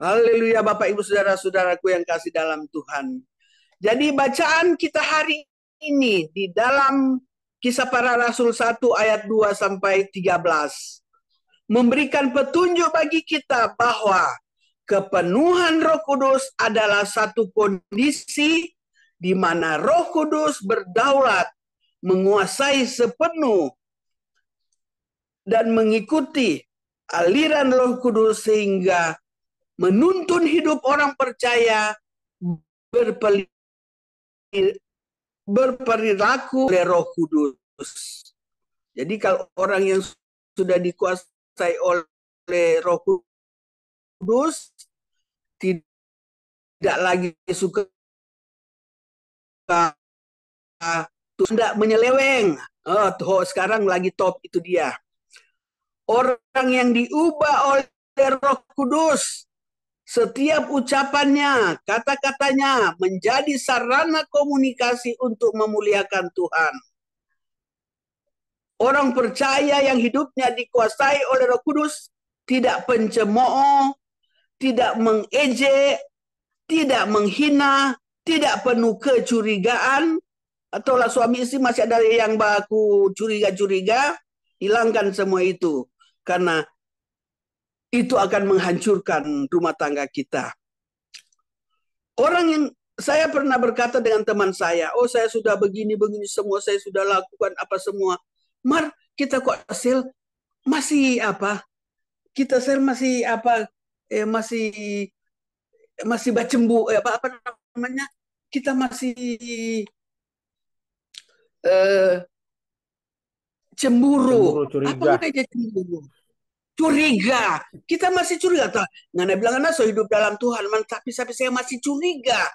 Speaker 4: Haleluya, Bapak Ibu saudara-saudaraku yang kasih dalam Tuhan. Jadi bacaan kita hari ini di dalam Kisah Para Rasul 1 ayat 2 sampai 13 memberikan petunjuk bagi kita bahwa kepenuhan Roh Kudus adalah satu kondisi di mana Roh Kudus berdaulat, menguasai sepenuh dan mengikuti aliran Roh Kudus sehingga menuntun hidup orang percaya berperilaku oleh Roh Kudus. Jadi kalau orang yang sudah dikuasai oleh Roh Kudus tidak lagi suka tidak menyeleweng. Sekarang lagi top itu dia. Orang yang diubah oleh Roh Kudus, setiap ucapannya, kata-katanya menjadi sarana komunikasi untuk memuliakan Tuhan. Orang percaya yang hidupnya dikuasai oleh Roh Kudus tidak pencemooh, tidak mengejek, tidak menghina, tidak penuh kecurigaan. Ataulah suami istri masih ada yang baku curiga-curiga, hilangkan semua itu. Karena itu akan menghancurkan rumah tangga kita. Orang yang saya pernah berkata dengan teman saya, saya sudah begini semua, saya sudah lakukan apa semua. Mar, kita kok sel masih apa? Kita sel masih apa? Masih bacembu, apa namanya? Kita masih cemburu.
Speaker 1: Curiga.
Speaker 4: Apa aja cemburu? Curiga, kita masih curiga. Ngana bilang saya hidup dalam Tuhan, tapi saya masih curiga.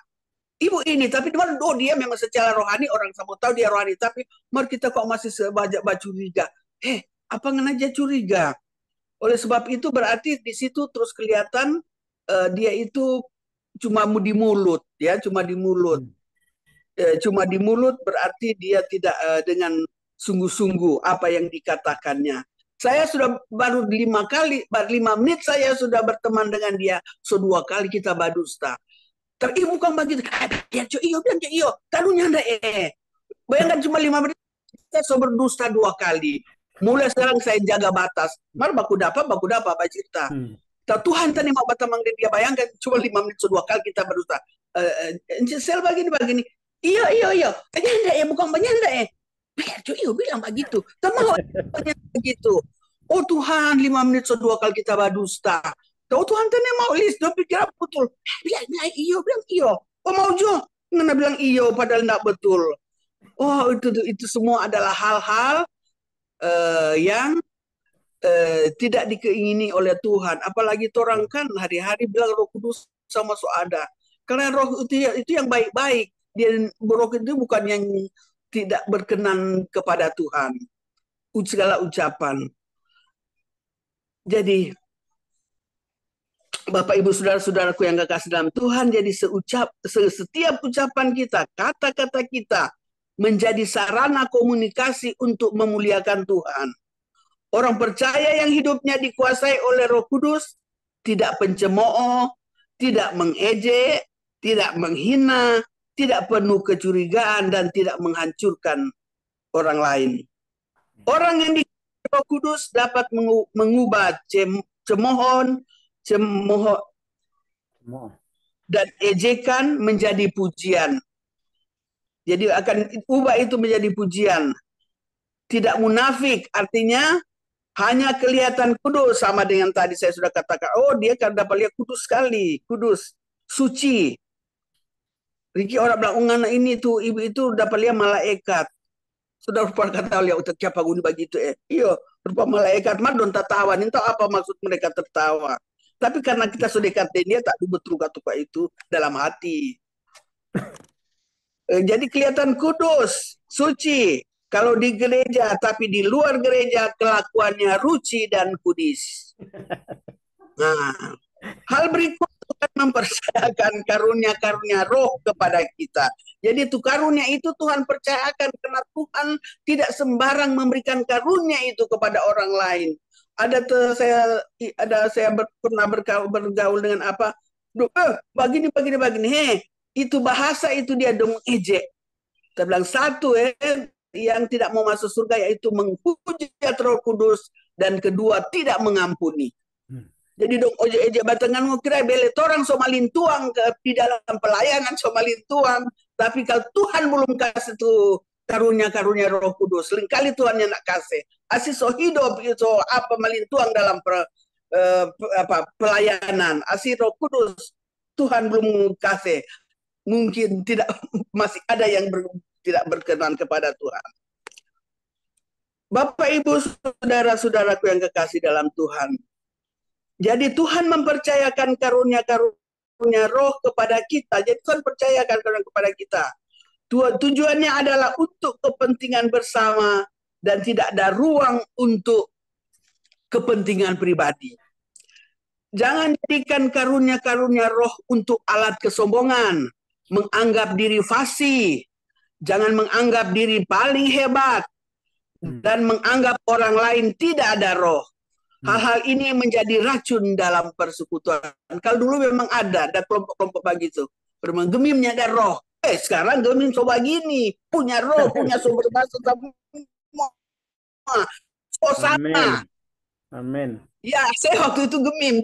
Speaker 4: Ibu ini, tapi dia memang secara rohani orang sama tahu dia rohani, tapi kita kok masih sebanyak curiga. Apa ngana aja curiga? Oleh sebab itu berarti di situ terus kelihatan dia itu cuma di mulut, ya, cuma di mulut. Cuma di mulut berarti dia tidak dengan sungguh-sungguh apa yang dikatakannya. Saya sudah baru 5 menit saya sudah berteman dengan dia. 2 kali kita badusta. Tapi bukan begitu. Iyo bilang iyo. Talunya anda Bayangkan cuma 5 menit kita so berdusta 2 kali. Mulai sekarang saya jaga batas. Mar baku dapat Pak Cipta. Tuhan tadi mau batamang dia, bayangkan cuma 5 menit so 2 kali kita berdusta. Sel begini. Iya. Penyanda ya, bukan penyanda ya. Iyo bilang begitu. Mau begitu. Oh Tuhan, 5 menit so 2 kali kita berdusta. Oh Tuhan tadi mau list, dia pikir betul. Bilang iyo. Oh mau jo, ngana bilang iyo padahal enggak betul. Oh itu semua adalah hal-hal yang tidak dikeingini oleh Tuhan. Apalagi orang kan hari-hari bilang Roh Kudus sama so ada. Karena roh itu yang baik-baik. Dia roh itu bukan yang tidak berkenan kepada Tuhan. Segala ucapan. Jadi Bapak Ibu Saudara-saudaraku yang kekasih dalam Tuhan, jadi setiap ucapan kita, kata-kata kita menjadi sarana komunikasi untuk memuliakan Tuhan. Orang percaya yang hidupnya dikuasai oleh Roh Kudus tidak pencemooh, tidak mengejek, tidak menghina, tidak penuh kecurigaan, dan tidak menghancurkan orang lain. Orang yang dikuasai Roh Kudus dapat mengubah cemooh dan ejekan menjadi pujian. Jadi akan ubah itu menjadi pujian. Tidak munafik, artinya hanya kelihatan kudus, sama dengan tadi saya sudah katakan. Oh, dia kan dapat lihat kudus sekali, kudus, suci. Riki orang bilang, ungana ini tuh ibu itu dapat lihat malaikat. Sudah rupa kata lihat utak siapa guni begitu Iyo, rupa malaikat madon tertawa. Entah apa maksud mereka tertawa. Tapi karena kita sudah dekat dia tak betul kata itu dalam hati. Jadi kelihatan kudus, suci. Kalau di gereja, tapi di luar gereja kelakuannya ruci dan kudis. Nah, hal berikut Tuhan mempercayakan karunia-karunia roh kepada kita. Jadi itu karunia itu Tuhan percayakan karena Tuhan tidak sembarang memberikan karunia itu kepada orang lain. Saya pernah bergaul dengan apa? Begini. Itu bahasa itu dia dong ejek. Kita bilang satu yang tidak mau masuk surga yaitu menghujat Roh Kudus, dan kedua tidak mengampuni. Jadi dong ejek batangan mau kira bele orang somalin tuang di dalam pelayanan somalin tuang, tapi kalau Tuhan belum kasih tuh karunia-karunia Roh Kudus, seringkali Tuhan yang nak kasih. Asis so hidup itu apa melintuang dalam pelayanan. Asis Roh Kudus Tuhan belum kasih. Mungkin masih ada yang tidak berkenan kepada Tuhan. Bapak Ibu Saudara-saudaraku yang kekasih dalam Tuhan. Jadi Tuhan mempercayakan karunia-karunia roh kepada kita. Jadi Tuhan percayakan karunia kepada kita. Tujuannya adalah untuk kepentingan bersama dan tidak ada ruang untuk kepentingan pribadi. Jangan jadikan karunia-karunia roh untuk alat kesombongan, menganggap diri fasih, jangan menganggap diri paling hebat, dan menganggap orang lain tidak ada roh. Hal-hal ini menjadi racun dalam persekutuan. Kalau dulu memang ada kelompok-kelompok begitu. Memang gemimnya ada roh. Sekarang gemim coba gini, punya roh, punya sumber bahasa semua. Sama.
Speaker 1: Amin.
Speaker 4: Ya, saya waktu itu gemim,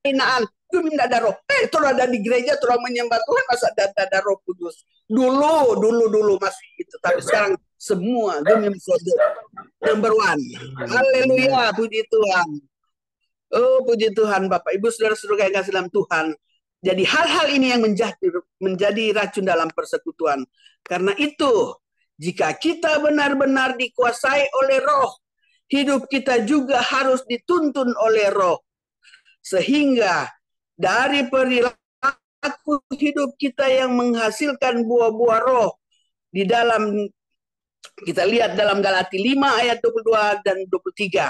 Speaker 4: hinaan, gemim tidak ada roh. Itu ada di gereja, orang menyembah Tuhan, masa ada roh kudus. Dulu masih itu, tapi sekarang semua gemim number one. Haleluya, puji Tuhan. Oh, puji Tuhan, Bapak Ibu saudara-saudara yang kasih dalam Tuhan. Jadi hal-hal ini yang menjadi racun dalam persekutuan. Karena itu, jika kita benar-benar dikuasai oleh roh, hidup kita juga harus dituntun oleh roh. Sehingga dari perilaku hidup kita yang menghasilkan buah-buah roh. Di dalam, kita lihat dalam Galati 5 ayat 22 dan 23.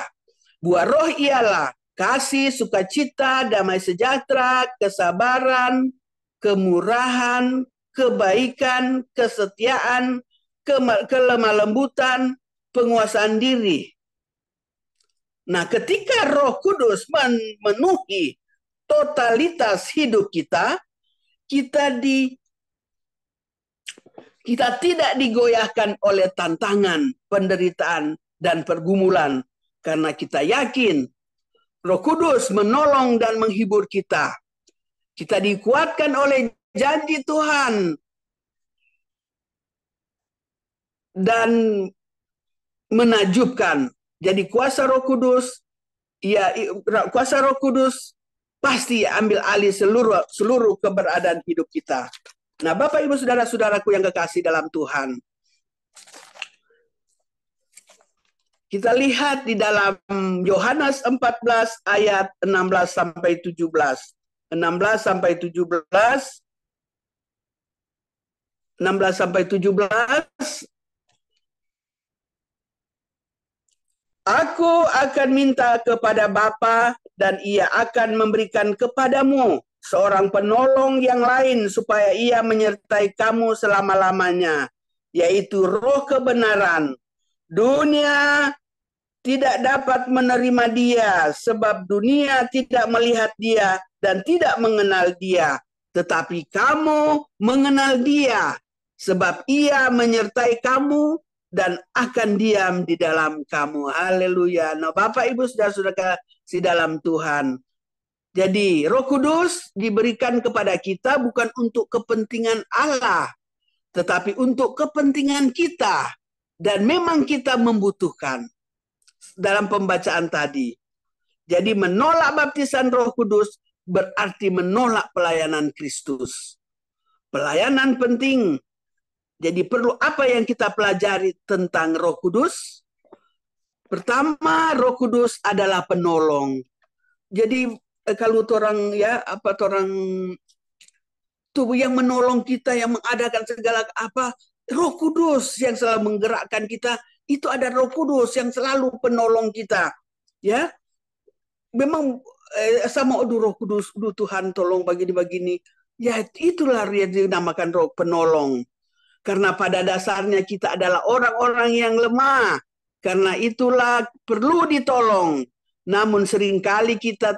Speaker 4: Buah roh ialah kasih, sukacita, damai sejahtera, kesabaran, kemurahan, kebaikan, kesetiaan, kelemah lembutan, penguasaan diri. Nah, ketika Roh Kudus memenuhi totalitas hidup kita, kita tidak digoyahkan oleh tantangan, penderitaan, dan pergumulan. Karena kita yakin Roh Kudus menolong dan menghibur kita. Kita dikuatkan oleh janji Tuhan dan menajubkan. Jadi kuasa Roh Kudus, kuasa Roh Kudus pasti ambil alih seluruh keberadaan hidup kita. Nah, Bapak Ibu saudara-saudaraku yang kekasih dalam Tuhan, kita lihat di dalam Yohanes 14 ayat 16 sampai 17. 16 sampai 17. 16 sampai 17. Aku akan minta kepada Bapa dan Ia akan memberikan kepadamu seorang penolong yang lain supaya Ia menyertai kamu selama-lamanya, yaitu Roh kebenaran. Dunia tidak dapat menerima Dia sebab dunia tidak melihat Dia dan tidak mengenal Dia, tetapi kamu mengenal Dia sebab Ia menyertai kamu dan akan diam di dalam kamu. Haleluya. Nah, Bapak Ibu saudara-saudara di dalam Tuhan. Jadi Roh Kudus diberikan kepada kita bukan untuk kepentingan Allah, tetapi untuk kepentingan kita. Dan memang kita membutuhkan dalam pembacaan tadi. Jadi menolak baptisan Roh Kudus berarti menolak pelayanan Kristus. Pelayanan penting. Jadi perlu apa yang kita pelajari tentang Roh Kudus? Pertama, Roh Kudus adalah penolong. Jadi kalau orang tubuh yang menolong kita, yang mengadakan segala apa, Roh Kudus yang selalu menggerakkan kita, itu ada Roh Kudus yang selalu penolong kita. Ya. Memang sama Roh Kudus, Tuhan tolong begini-begini. Ya, itulah yang dinamakan Roh penolong. Karena pada dasarnya kita adalah orang-orang yang lemah. Karena itulah perlu ditolong. Namun seringkali kita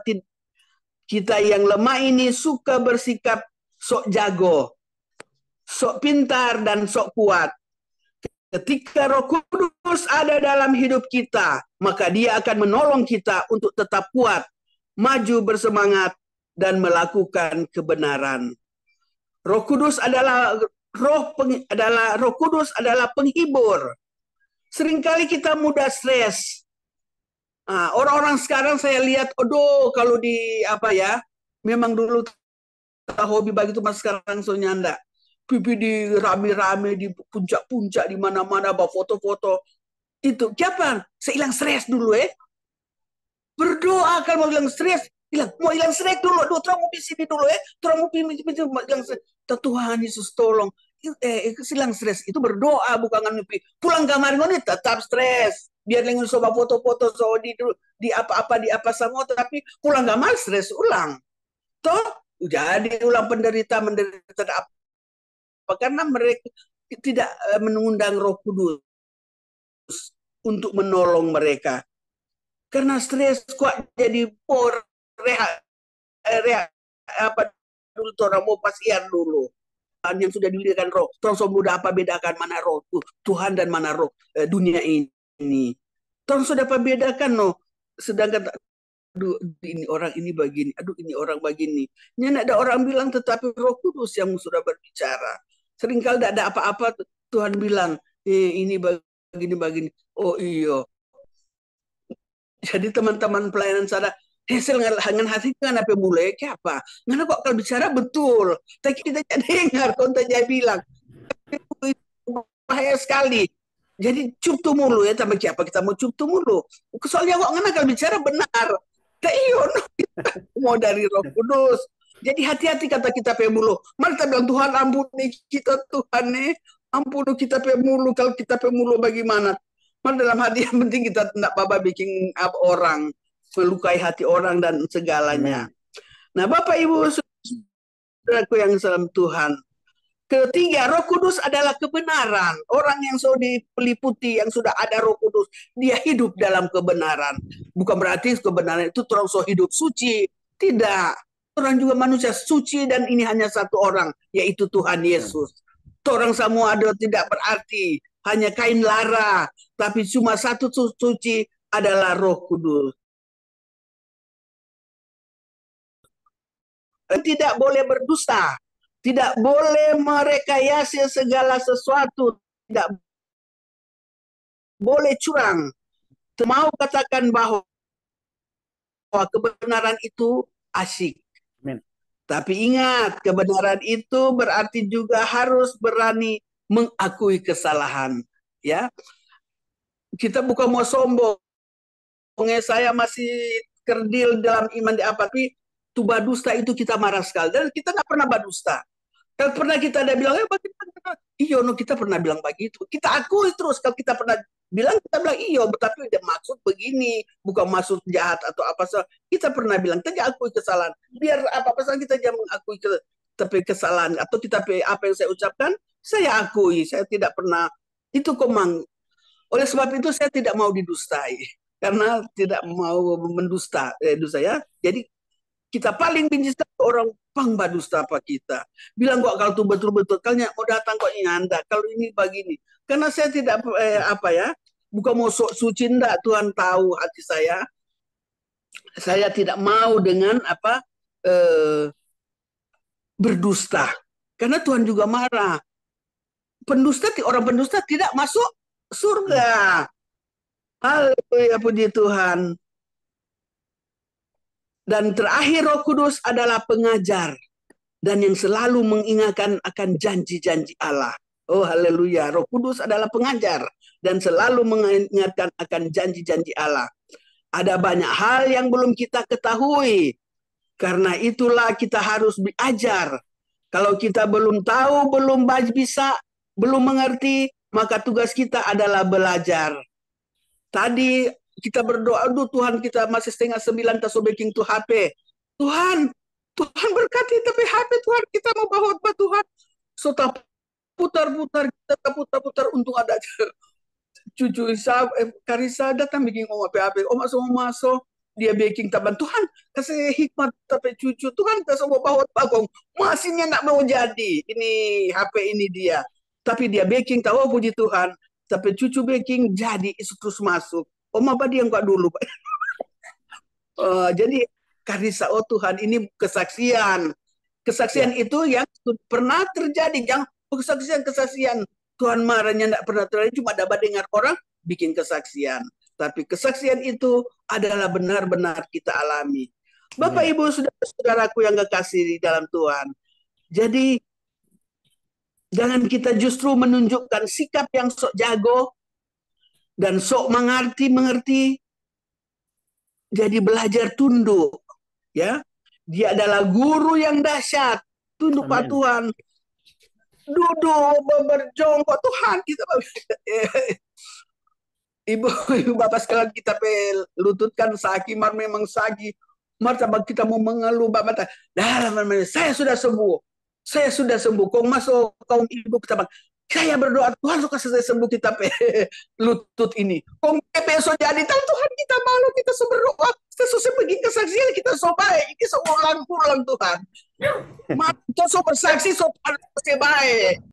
Speaker 4: yang lemah ini suka bersikap sok jago, sok pintar, dan sok kuat. Ketika Roh Kudus ada dalam hidup kita, maka Dia akan menolong kita untuk tetap kuat, maju bersemangat, dan melakukan kebenaran. Roh Kudus adalah Roh Kudus adalah penghibur. Seringkali kita mudah stres. Orang-orang sekarang saya lihat, kalau memang dulu hobi begitu, mas sekarang so nyanda. Pipi di rame-rame di puncak-puncak di mana-mana, bawa foto-foto. Itu siapa? Saya hilang stres dulu Berdoa kalau mau hilang stres. Mau hilang stres dulu. Terang mau di sini dulu Terang mau hilang stres. Tuhan Yesus tolong. Hilang stres itu berdoa, bukan mimpi. Pulang kamar ini tetap stres. Biar lengan coba foto-foto di apa semua, tapi pulang kamar stres ulang. Jadi ulang menderita apa? Karena mereka tidak mengundang Roh Kudus untuk menolong mereka. Karena stres kok jadi dulu orang mau pasian dulu. Yang sudah diberikan roh. Terus sudah apa bedakan mana roh Tuhan dan mana roh dunia ini. Terus sudah apa bedakan sedangkan ini orang ini begini, ini orang begini. Tidak ada orang bilang, tetapi Roh Kudus yang sudah berbicara. Seringkali tidak ada apa-apa Tuhan bilang, ini begini. Oh iya. Jadi teman-teman pelayanan saya hasil dengan hati dengan apa mulai apa? Karena kok kalau bicara betul, tapi kita tidak dengar, kau tidak bilang. Bahaya sekali. Jadi cuptu mulu tambah siapa kita mau cuptu mulu. Soalnya kok ngana kalau bicara benar. Mau dari Roh Kudus. Jadi hati-hati kata kita pemulu. Mari kita bilang Tuhan ampuni kita Tuhan ampuni kita pemulu. Kalau kita pemulu bagaimana? Mari dalam hati yang penting kita tidak apa-apa bikin orang, melukai hati orang dan segalanya. Nah, Bapak Ibu saudaraku yang salam Tuhan. Ketiga, Roh Kudus adalah kebenaran. Orang yang sudah diliputi, yang sudah ada Roh Kudus, dia hidup dalam kebenaran. Bukan berarti kebenaran itu terus hidup suci. Tidak. Orang juga manusia suci dan ini hanya satu orang, yaitu Tuhan Yesus. Torang semua ada tidak berarti hanya kain lara, tapi cuma satu suci adalah Roh Kudus. Tidak boleh berdusta, tidak boleh merekayasa segala sesuatu, tidak boleh curang. Mau katakan bahwa kebenaran itu asyik.
Speaker 1: Amin.
Speaker 4: Tapi ingat, kebenaran itu berarti juga harus berani mengakui kesalahan. Ya, kita bukan mau sombong. Saya masih kerdil dalam iman di apa, tapi tuba dusta itu kita marah sekali. Dan kita nggak pernah berdusta. Kalau pernah kita ada bilang, iya, no, kita pernah bilang begitu. Kita akui terus kalau kita pernah bilang, kita bilang iya, tapi dia maksud begini, bukan maksud jahat atau apa saja. Kita pernah bilang, kita akui kesalahan. Biar apa-apa saja kita jangan mengakui tapi kesalahan atau kita apa yang saya ucapkan, saya akui, saya tidak pernah itu komang. Oleh sebab itu saya tidak mau didustai karena tidak mau mendusta dusta ya. Jadi kita paling benci orang pang badusta apa kita. Bilang kok kalau tuh betul-betul kalnya mau datang kok nyanda. Kalau ini begini. Karena saya tidak bukan mau sok suci enggak, Tuhan tahu hati saya. Saya tidak mau dengan berdusta. Karena Tuhan juga marah. Orang pendusta tidak masuk surga. Haleluya, puji Tuhan. Dan terakhir Roh Kudus adalah pengajar dan yang selalu mengingatkan akan janji-janji Allah. Oh haleluya, Roh Kudus adalah pengajar dan selalu mengingatkan akan janji-janji Allah. Ada banyak hal yang belum kita ketahui. Karena itulah kita harus belajar. Kalau kita belum tahu, belum bisa, belum mengerti, maka tugas kita adalah belajar. Tadi kita berdoa, aduh Tuhan kita masih 8:30 tak baking tuh HP. Tuhan berkati tapi HP Tuhan kita mau bawa apa Tuhan. So putar-putar kita putar-putar untung ada cucu Karisa datang bikin HP. Masuk dia baking taban Tuhan kasih hikmat tapi cucu Tuhan kasih mau bawa bagong masihnya nak mau jadi ini HP ini dia. Tapi dia baking tahu puji Tuhan. Tapi cucu baking jadi terus masuk. Apa dia enggak dulu, Pak? Jadi Karisa, oh Tuhan, ini kesaksian. Kesaksian itu yang pernah terjadi. Yang kesaksian Tuhan marahnya tidak pernah terjadi. Cuma dapat dengar orang bikin kesaksian. Tapi kesaksian itu adalah benar-benar kita alami. Bapak, Ibu, saudara-saudaraku yang kekasih di dalam Tuhan. Jadi, jangan kita justru menunjukkan sikap yang sok jago, dan sok mengerti, jadi belajar tunduk, ya. Dia adalah guru yang dahsyat, tunduk Pak Tuhan, duduk berjongkok Tuhan kita. Ibu bapak sekalian kita lututkan saki, memang saki, martabak kita mau mengeluh bapak. Saya sudah sembuh. Kau masuk kaum ibu kita saya berdoa Tuhan suka saya sembuh kita lutut ini. Kong besok jadi tahu Tuhan kita malu kita berdoa. Kita susah pergi kesaksian kita so baik. Kita ulang Tuhan. Kita so bersaksi so baik.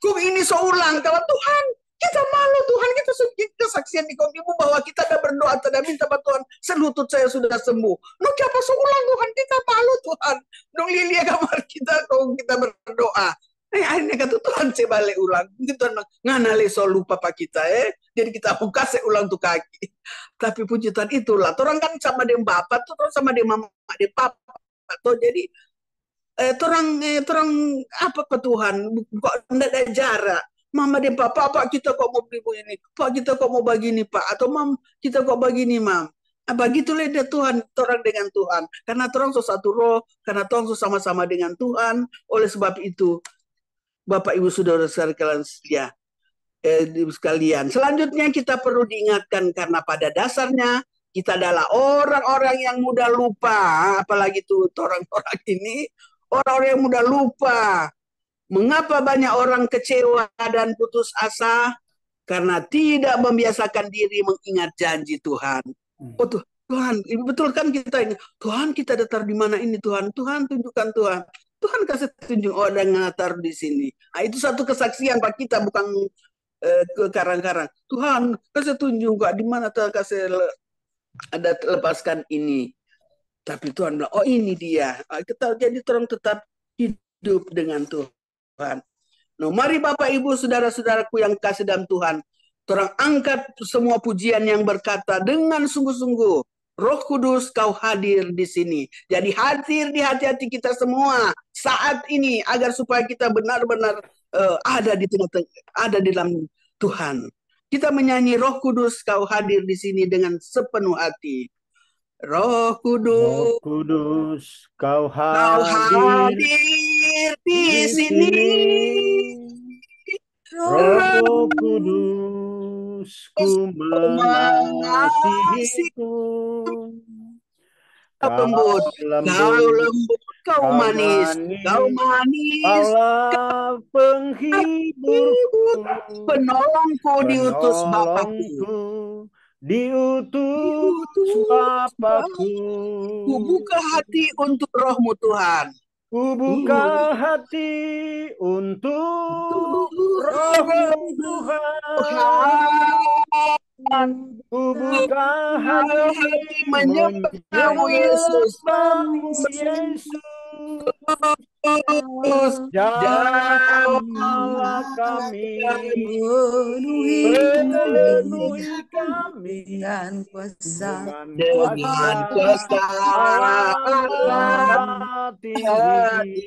Speaker 4: Kong ini so ulang kalau Tuhan kita malu Tuhan kita pergi kesaksian di kong ibu bahwa kita ada berdoa tidak minta Tuhan selutut saya sudah sembuh. No siapa so ulang Tuhan kita malu Tuhan. Dong lilia kamar kita kong kita berdoa. Akhirnya kata Tuhan saya balik ulang. Mungkin Tuhan nganale so lupa pak kita Jadi kita buka saya ulang tuh kaki. Tapi puji Tuhan itulah. Orang kan sama dia bapak tuh sama dia mama dia papa. Tuh jadi orang apa Tuhan kok enggak ada jarak. Mama dia pak kita kok mau beli ini. Pak kita kok mau begini pak. Atau mam kita kok begini mam. Begitulah dia Tuhan, orang dengan Tuhan. Karena orang satu roh, karena orang sama-sama dengan Tuhan. Oleh sebab itu Bapak Ibu Saudara sekalian. Selanjutnya kita perlu diingatkan karena pada dasarnya kita adalah orang-orang yang mudah lupa, apalagi itu orang-orang ini orang-orang yang mudah lupa. Mengapa banyak orang kecewa dan putus asa? Karena tidak membiasakan diri mengingat janji Tuhan. Oh Tuhan, betul kan kita ini? Tuhan kita datar di mana ini Tuhan? Tuhan tunjukkan Tuhan. Tuhan kasih tunjuk, oh dengan taruh di sini. Nah, itu satu kesaksian Pak kita, bukan ke karang-karang. Tuhan kasih tunjuk Kak, di mana Tuhan kasih ada lepaskan ini. Tapi Tuhan bilang, oh ini dia. Kita jadi orang tetap hidup dengan Tuhan. Nah, mari Bapak Ibu saudara-saudaraku yang kasih dalam Tuhan, orang angkat semua pujian yang berkata dengan sungguh-sungguh, Roh Kudus kau hadir di sini. Jadi hadir di hati-hati kita semua saat ini agar supaya kita benar-benar ada di tengah-tengah, ada di dalam Tuhan. Kita menyanyi Roh Kudus kau hadir di sini dengan sepenuh hati. Roh Kudus,
Speaker 1: Roh Kudus kau
Speaker 4: kau hadir di sini.
Speaker 1: Roh Kudus ku mengasihiku.
Speaker 4: Kau lembut, kau manis,
Speaker 1: Kaulah penghiburku,
Speaker 4: penolongku diutus Bapakku.
Speaker 1: Diutus Bapakku.
Speaker 4: Ku buka hati untuk Roh-Mu Tuhan.
Speaker 1: Ku buka hati untuk Roh-Mu Tuhan. Ku buka hati
Speaker 4: menyembahmu Yesus.
Speaker 1: Jamahlah kami, penuhi kami
Speaker 3: dengan kuasa
Speaker 1: Allah tinggi.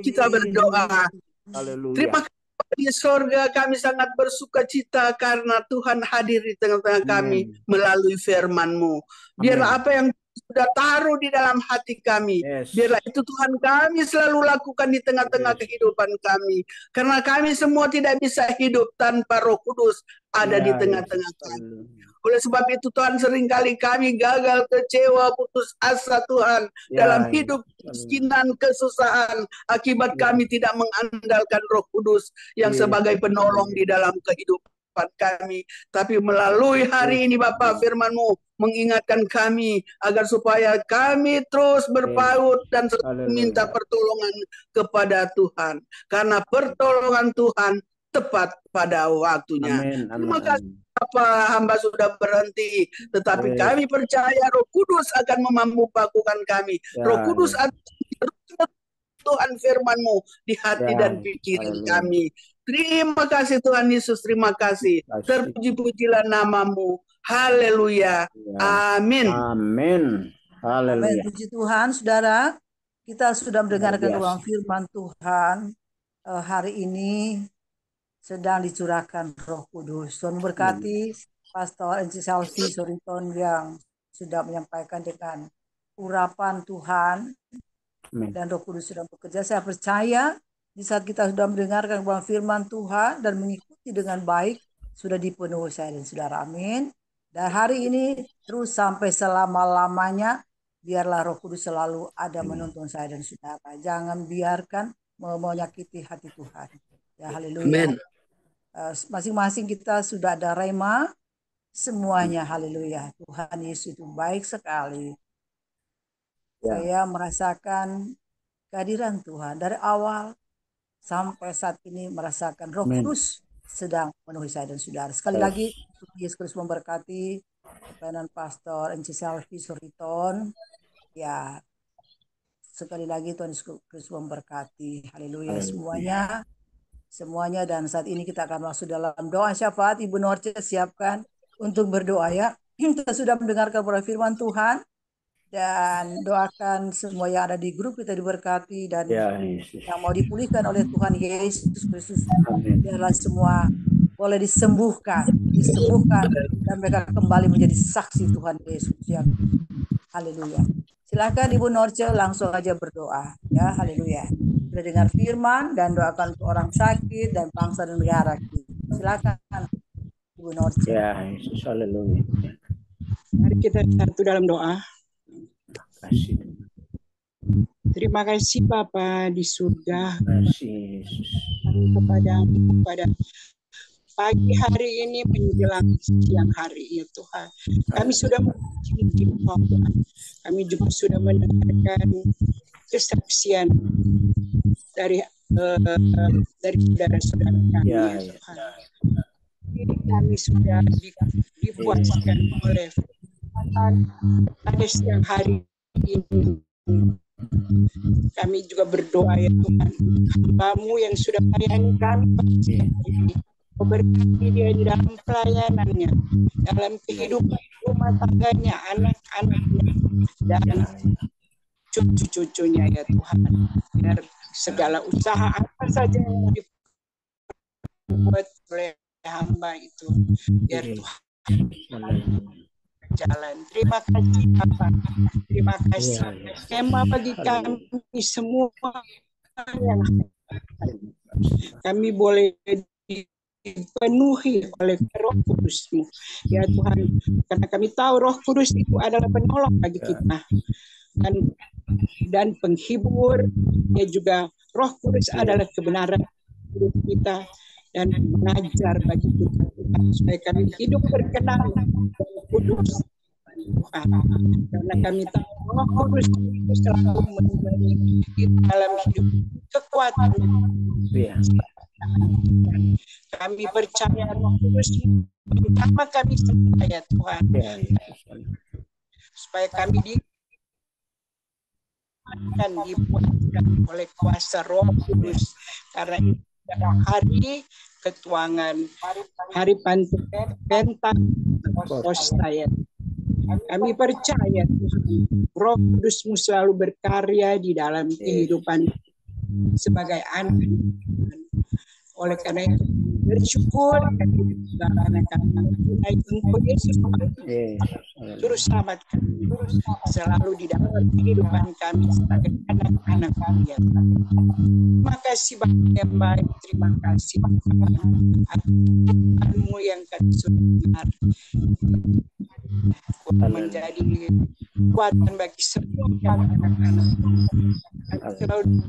Speaker 4: Kita berdoa.
Speaker 1: Haleluya.
Speaker 4: Terima kasih di sorga, kami sangat bersuka cita karena Tuhan hadir di tengah-tengah kami melalui firman-Mu. Biarlah apa yang sudah taruh di dalam hati kami, biarlah itu Tuhan kami selalu lakukan di tengah-tengah kehidupan kami. Karena kami semua tidak bisa hidup tanpa Roh Kudus ada di tengah-tengah kami. Oleh sebab itu Tuhan, seringkali kami gagal, kecewa, putus asa Tuhan dalam hidup kemiskinan, kesusahan, akibat kami tidak mengandalkan Roh Kudus yang sebagai penolong di dalam kehidupan kami. Tapi melalui hari ini Bapak, firman-Mu mengingatkan kami agar supaya kami terus berpaut dan minta pertolongan kepada Tuhan. Karena pertolongan Tuhan tepat pada waktunya. Terima kasih Bapak, hamba sudah berhenti. Tetapi kami percaya Roh Kudus akan memampukan kami. Roh Kudus akan Tuhan firman-Mu di hati dan pikiran kami. Terima kasih Tuhan Yesus, terima kasih. Terpuji-pujilah nama-Mu. Haleluya. Amin.
Speaker 1: Amin. Haleluya.
Speaker 3: Puji Tuhan, saudara. Kita sudah mendengarkan ruang firman Tuhan. Hari ini sedang dicurahkan Roh Kudus. Tuhan berkati Pastor Enci Selvi Soriton yang sudah menyampaikan dengan urapan Tuhan. Dan Roh Kudus sudah bekerja. Saya percaya di saat kita sudah mendengarkan ruang firman Tuhan dan mengikuti dengan baik, sudah dipenuhi saya dan saudara. Amin. Dan hari ini terus sampai selama-lamanya, biarlah Roh Kudus selalu ada menuntun saya dan saudara. Jangan biarkan menyakiti hati Tuhan. Ya, haleluya. Masing-masing kita sudah ada rema, semuanya, haleluya. Tuhan Yesus itu baik sekali. Saya merasakan kehadiran Tuhan dari awal sampai saat ini, merasakan Roh Kudus sedang memenuhi saya dan saudara. Sekali lagi, Tuhan Yesus Kristus memberkati pelayanan Pastor Enci Selvi Soriton. Ya, sekali lagi Tuhan Yesus Kristus memberkati. Haleluya semuanya. Dan saat ini kita akan masuk dalam doa syafaat. Ibu Norce siapkan untuk berdoa ya. Kita sudah mendengarkan firman Tuhan. Dan doakan semua yang ada di grup kita diberkati dan yang mau dipulihkan oleh Tuhan Yesus Kristus. Biarlah semua boleh disembuhkan dan mereka kembali menjadi saksi Tuhan Yesus yang haleluya. Silakan Ibu Norce langsung aja berdoa ya, haleluya. Sudah dengar firman dan doakan untuk orang sakit dan bangsa dan negara. Silakan Ibu Norce.
Speaker 1: Ya, Yesus, haleluya.
Speaker 5: Mari kita satu dalam doa. Terima kasih Bapa di surga. Kepadamu pada pagi hari ini menjelang siang hari ya Tuhan. Kami sudah memuji Tuhan. Kami juga sudah mendengarkan kesaksian dari saudara-saudara kami, ya Tuhan. Ini kami sudah dipuaskan oleh pada siang hari ini. Kami juga berdoa ya Tuhan, hamba-Mu yang sudah melayani kami, berkati dia di dalam pelayanannya, dalam kehidupan rumah tangganya, anak-anaknya, dan cucu-cucunya ya Tuhan. Biar segala usaha apa saja yang dibuat oleh hamba itu, biar Tuhan jalan. Terima kasih Bapak, terima kasih Kema bagi kami semua yang kami boleh dipenuhi oleh Roh Kudus-Mu ya Tuhan, karena kami tahu Roh Kudus itu adalah penolong bagi kita dan penghibur. Dia juga Roh Kudus adalah kebenaran hidup kita dan mengajar bagi kita supaya kami hidup berkenan dan kudus Tuhan. Karena kami tahu Roh Kudus itu selalu memberi di dalam hidup kekuatan. Kami percaya Roh Kudus bersama kami semua ya Tuhan, supaya kami dipuaskan oleh kuasa Roh Kudus, karena pada hari ketuangan, hari Pentakosta ya, kami percaya Roh Kudus-Mu selalu berkarya di dalam kehidupan sebagai anak. Oleh karena itu bersyukur karena kami naik Engkau Yesus, terus selamatkan selalu di dalam kehidupan kami sebagai anak-anak kami. Terima kasih Bapak yang baik, terima kasih Tuhan-Mu yang kami sudah dengar menjadi kekuatan bagi semua anak-anak. Selalu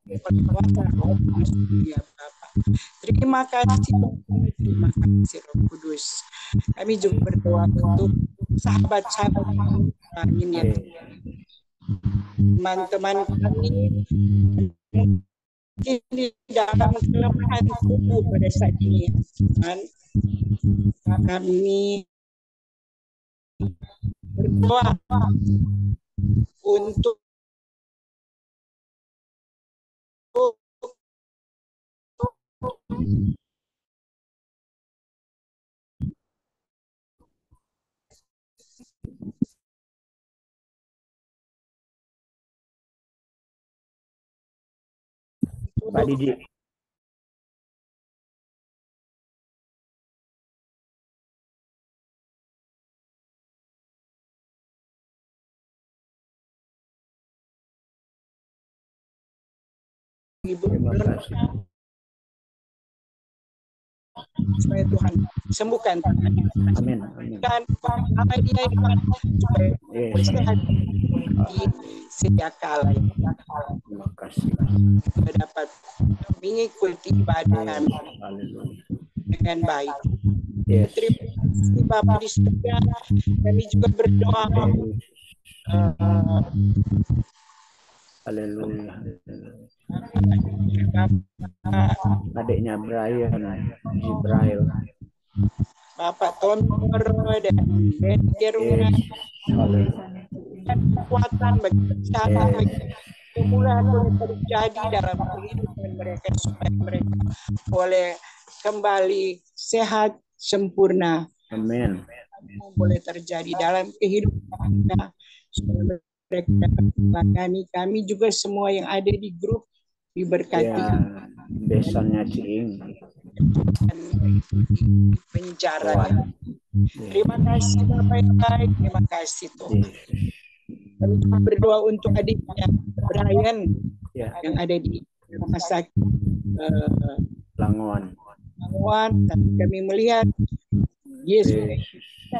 Speaker 5: perkuatan Roh Kudus ya Bapak. Terima kasih Roh Kudus. Kami juga berdoa untuk sahabat-sahabat kami ya, teman-teman kami mungkin di dalam kelemahan tubuh pada saat ini, dan kami berdoa untuk
Speaker 1: Pak Didi. Terima kasih.
Speaker 5: Supaya Tuhan sembuhkan.
Speaker 1: Amin.
Speaker 5: Dan apa dia supaya sehat di setiap kala.
Speaker 1: Terima kasih.
Speaker 5: Dapat mengikuti ibadah dengan baik. Terima kasih Bapak di surga. Kami juga berdoa.
Speaker 1: Haleluya. Adiknya Jibrail.
Speaker 5: Bapak Tonor dan Geruna. Kekuatan bagi kesehatan, kemuliaan boleh terjadi dalam kehidupan mereka supaya mereka boleh kembali sehat sempurna.
Speaker 1: Amin.
Speaker 5: Boleh terjadi dalam kehidupan mereka supaya mereka dapat melayani kami juga semua yang ada di grup diberkati.
Speaker 1: Ya, besannya Ciing.
Speaker 5: Penjara. Terima kasih Bapak yang baik, terima kasih Tuhan. Kami juga berdoa untuk adiknya Brian yang ada di rumah sakit
Speaker 1: Langoan.
Speaker 5: Tapi kami melihat Yesus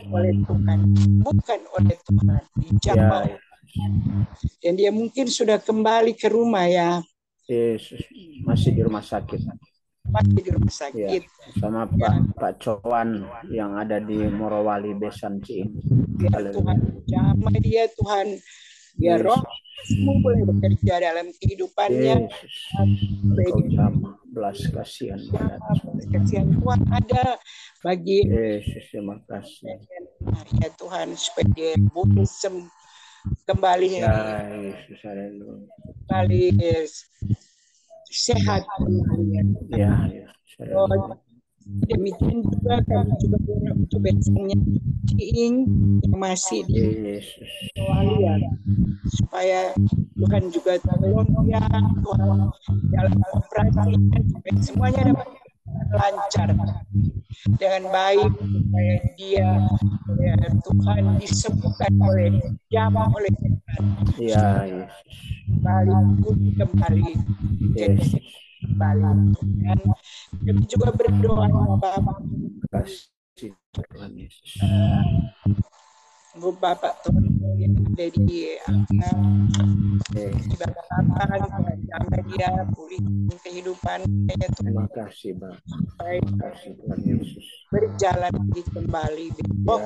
Speaker 5: oleh Tuhan, bukan oleh Tuhan, dijamah. Dan dia mungkin sudah kembali ke rumah ya.
Speaker 1: Yesus masih di rumah sakit.
Speaker 5: Masih di rumah sakit.
Speaker 1: Ya, sama Pak Cowan yang ada di Morowali Besan Ciing.
Speaker 5: Ya Tuhan, jamah dia Tuhan. Biar Roh semua boleh bekerja dalam kehidupannya.
Speaker 1: Yesus, Engkau jamah belas kasihan di atas mereka.
Speaker 5: Kasihan Tuhan ada bagi
Speaker 1: Yesus, terima kasih.
Speaker 5: ya Tuhan, supaya dia boleh kembali
Speaker 1: Ya Yesus, haleluya.
Speaker 5: kembali sehat kembali ya Tuhan.
Speaker 1: Ya, ya. Haleluya.
Speaker 5: Demikian juga kami juga berdoa untuk besannya Ciing yang masih di
Speaker 1: Yesus.
Speaker 5: Australia, supaya Tuhan juga tolong ya Tuhan dalam operasinya, supaya semuanya dapat lancar dengan baik, supaya dia ya Tuhan disembuhkan oleh jamah oleh Tuhan,
Speaker 1: Ya Yesus.
Speaker 5: kembali
Speaker 1: Yesus.
Speaker 5: kembali. Dan kami juga berdoa ya Bapak,
Speaker 1: Kasih Tuhan Yesus.
Speaker 5: Bapak Tuhan yang ada di Bapak sampai dia pulih kehidupan ya Tuhan,
Speaker 1: Terima kasih Bang. Terima kasih Tuhan Yesus.
Speaker 5: berjalan lagi kembali besok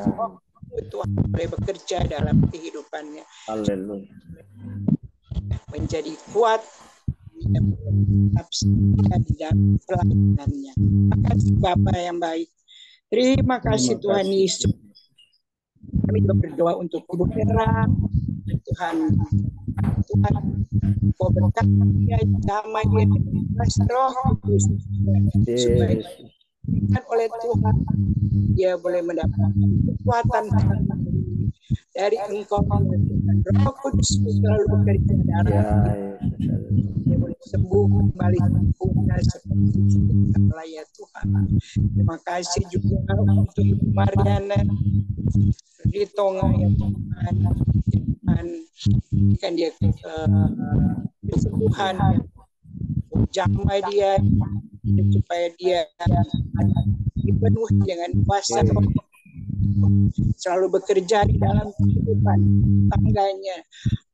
Speaker 5: Tuhan boleh bekerja dalam kehidupannya,
Speaker 1: Haleluya.
Speaker 5: menjadi kuat tetap setia di dalam pelayanannya. Terima kasih Bapak yang baik. Terima kasih Tuhan Yesus. Kami juga berdoa untuk Ibu Hera. Tuhan kau berkati dia, damai dia, Roh Kudus, supaya oleh Tuhan dia boleh mendapatkan kekuatan dari Engkau. Roh Kudus selalu bekerja dalam dia boleh sembuh kembali sempurna seperti semula ya Tuhan. Terima kasih juga untuk Ibu Mariana di Tonga ya Tuhan. Kan dia kesembuhan jamai dia supaya dia dipenuhi dengan kuasa selalu bekerja di dalam kehidupan tangganya,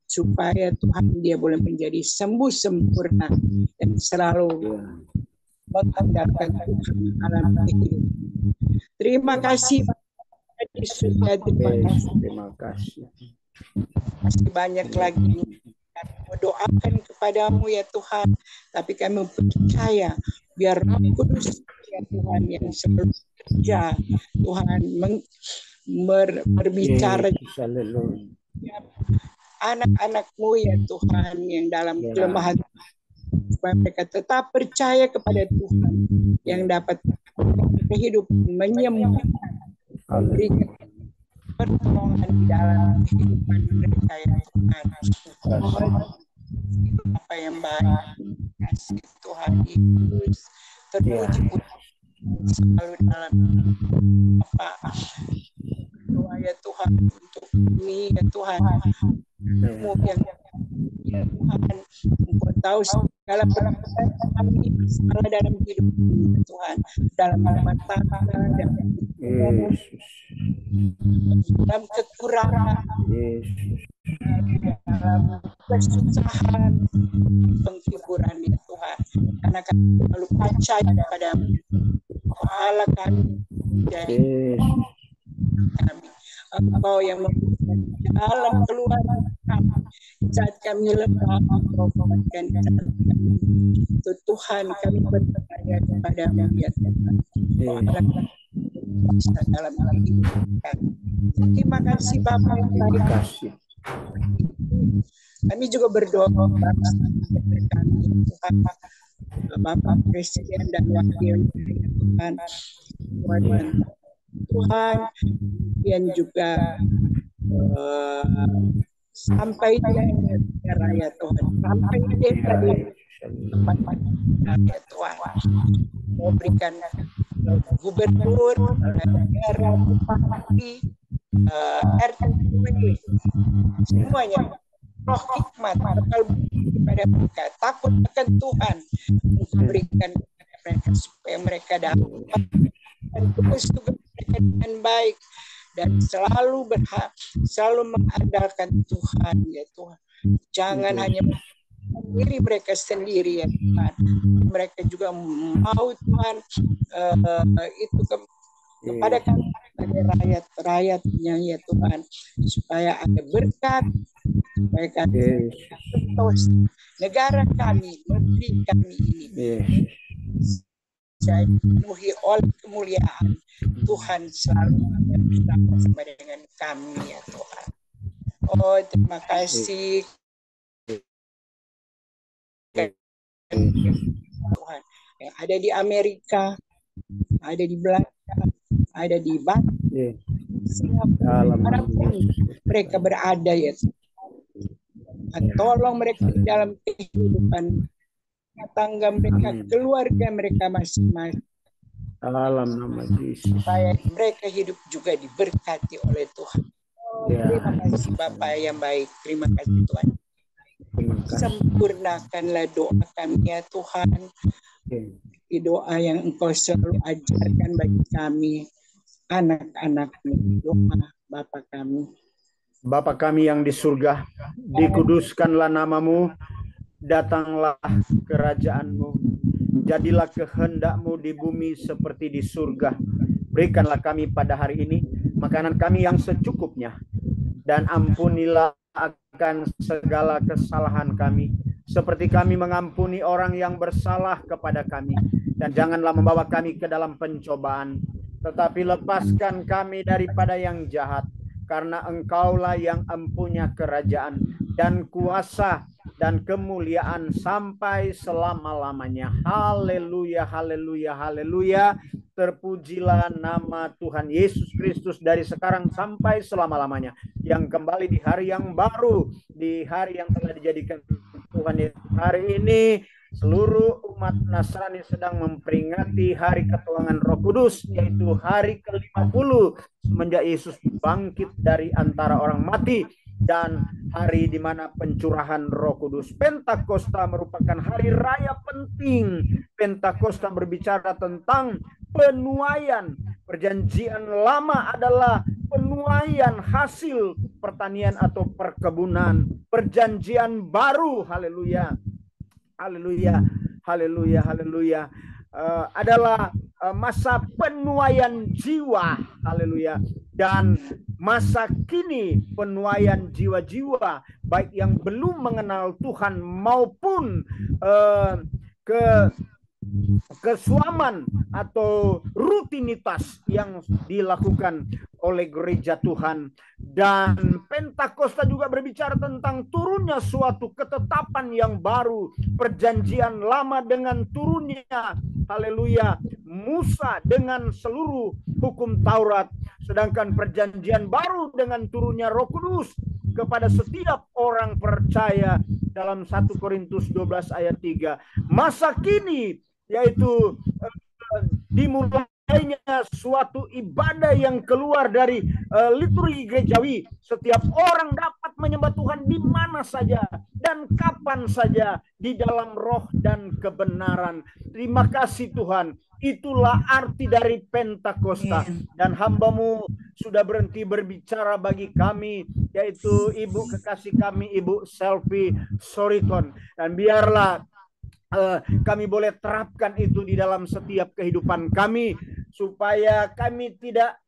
Speaker 5: supaya Tuhan dia boleh menjadi sembuh sempurna dan selalu mengandalkan Tuhan dalam kehidupan. Terima kasih Yesus ya,
Speaker 1: Terima kasih.
Speaker 5: Masih banyak lagi kami mendoakan kepadamu ya Tuhan, tapi kami percaya biar Roh Kudus ya Tuhan yang selalu bekerja, Tuhan berbicara anak-anakmu ya Tuhan yang dalam kelemahan, supaya mereka tetap percaya kepada Tuhan yang dapat kehidupan, menyembuhkan, memberikan pertolongan di dalam kehidupan mereka ya Tuhan. Apa yang baik, kasih Tuhan Yesus terpuji selalu dalam apa doa ya Tuhan untuk kami ya Tuhan. Mungkin ya Tuhan, Engkau tahu segala permasalahan kami, masalah dalam hidup ya Tuhan, dalam rumah tangga, dalam kekurangan, dalam kesusahan, penghiburan ya Tuhan, karena kami selalu percaya kepada-Mu, Allah kami dari kami. Engkau yang memberikan dalam keluarga kami saat kami lemah, Engkau memberikan untuk Tuhan kami percaya kepada-Mu ya Tuhan. Dalam kehidupan kami. Terima kasih Bapak yang baik. Kami juga berdoa kami Tuhan, Bapak Presiden dan Wakil Tuhan, Tuhan yang juga sampai di daerah ya Tuhan, sampai di desa di tempat ya Tuhan, mau berikan gubernur, daerah, bupati, RT, semuanya roh hikmat kepada mereka, takut akan Tuhan, memberikan kepada mereka supaya mereka dapat tugas-tugas mereka dengan baik dan selalu mengandalkan Tuhan ya Tuhan. Jangan hanya diri mereka sendiri ya Tuhan. Mereka juga mau Tuhan itu kepada kami sebagai rakyat-rakyatnya ya Tuhan, supaya ada berkat, supaya kami terus negara kami, negeri kami ini dipenuhi oleh kemuliaan Tuhan, selalu ada bersama dengan kami ya Tuhan. Oh, terima kasih Tuhan, yang ada di Amerika, ada di Belanda, ada di Bali, dimanapun mereka berada ya Tuhan. Tolong mereka di dalam kehidupan tangga mereka, keluarga mereka masing-masing.
Speaker 1: Dalam nama Yesus.
Speaker 5: Supaya mereka hidup juga diberkati oleh Tuhan. Terima kasih Bapak yang baik. Terima kasih Tuhan. Sempurnakanlah doa kami ya Tuhan. Di doa yang Engkau selalu ajarkan bagi kami, anak-anak-Mu. Doa Bapa kami.
Speaker 1: Bapa kami yang di surga, dikuduskanlah nama-Mu, datanglah kerajaan-Mu, jadilah kehendak-Mu di bumi seperti di surga. Berikanlah kami pada hari ini makanan kami yang secukupnya, dan ampunilah akan segala kesalahan kami, seperti kami mengampuni orang yang bersalah kepada kami. Dan janganlah membawa kami ke dalam pencobaan, tetapi lepaskan kami daripada yang jahat, karena Engkaulah yang empunya kerajaan dan kuasa dan kemuliaan sampai selama-lamanya. Haleluya, haleluya, haleluya. Terpujilah nama Tuhan Yesus Kristus dari sekarang sampai selama-lamanya, yang kembali di hari yang baru, di hari yang telah dijadikan Tuhan Yesus. Hari ini seluruh umat Nasrani sedang memperingati hari ketuhanan Roh Kudus, yaitu hari ke-50 semenjak Yesus bangkit dari antara orang mati, dan hari di mana pencurahan Roh Kudus. Pentakosta merupakan hari raya penting. Pentakosta berbicara tentang penuaian. Perjanjian lama adalah penuaian hasil pertanian atau perkebunan. Perjanjian baru, haleluya, haleluya, haleluya, haleluya, adalah masa penuaian jiwa, haleluya. Dan masa kini penuaian jiwa-jiwa, baik yang belum mengenal Tuhan maupun kesuaman atau rutinitas yang dilakukan oleh gereja Tuhan. Dan Pentakosta juga berbicara tentang turunnya suatu ketetapan yang baru, perjanjian lama dengan turunnya, haleluya, Musa dengan seluruh hukum Taurat, sedangkan perjanjian baru dengan turunnya Roh Kudus kepada setiap orang percaya dalam 1 Korintus 12 ayat 3. Masa kini yaitu dimulainya suatu ibadah yang keluar dari liturgi gerejawi. Setiap orang dapat menyembah Tuhan di mana saja dan kapan saja di dalam roh dan kebenaran. Terima kasih Tuhan. Itulah arti dari Pentakosta. Dan hamba-Mu sudah berhenti berbicara bagi kami, yaitu Ibu kekasih kami, Ibu Selvi Soriton. Dan biarlah kami boleh terapkan itu di dalam setiap kehidupan kami, supaya kami tidak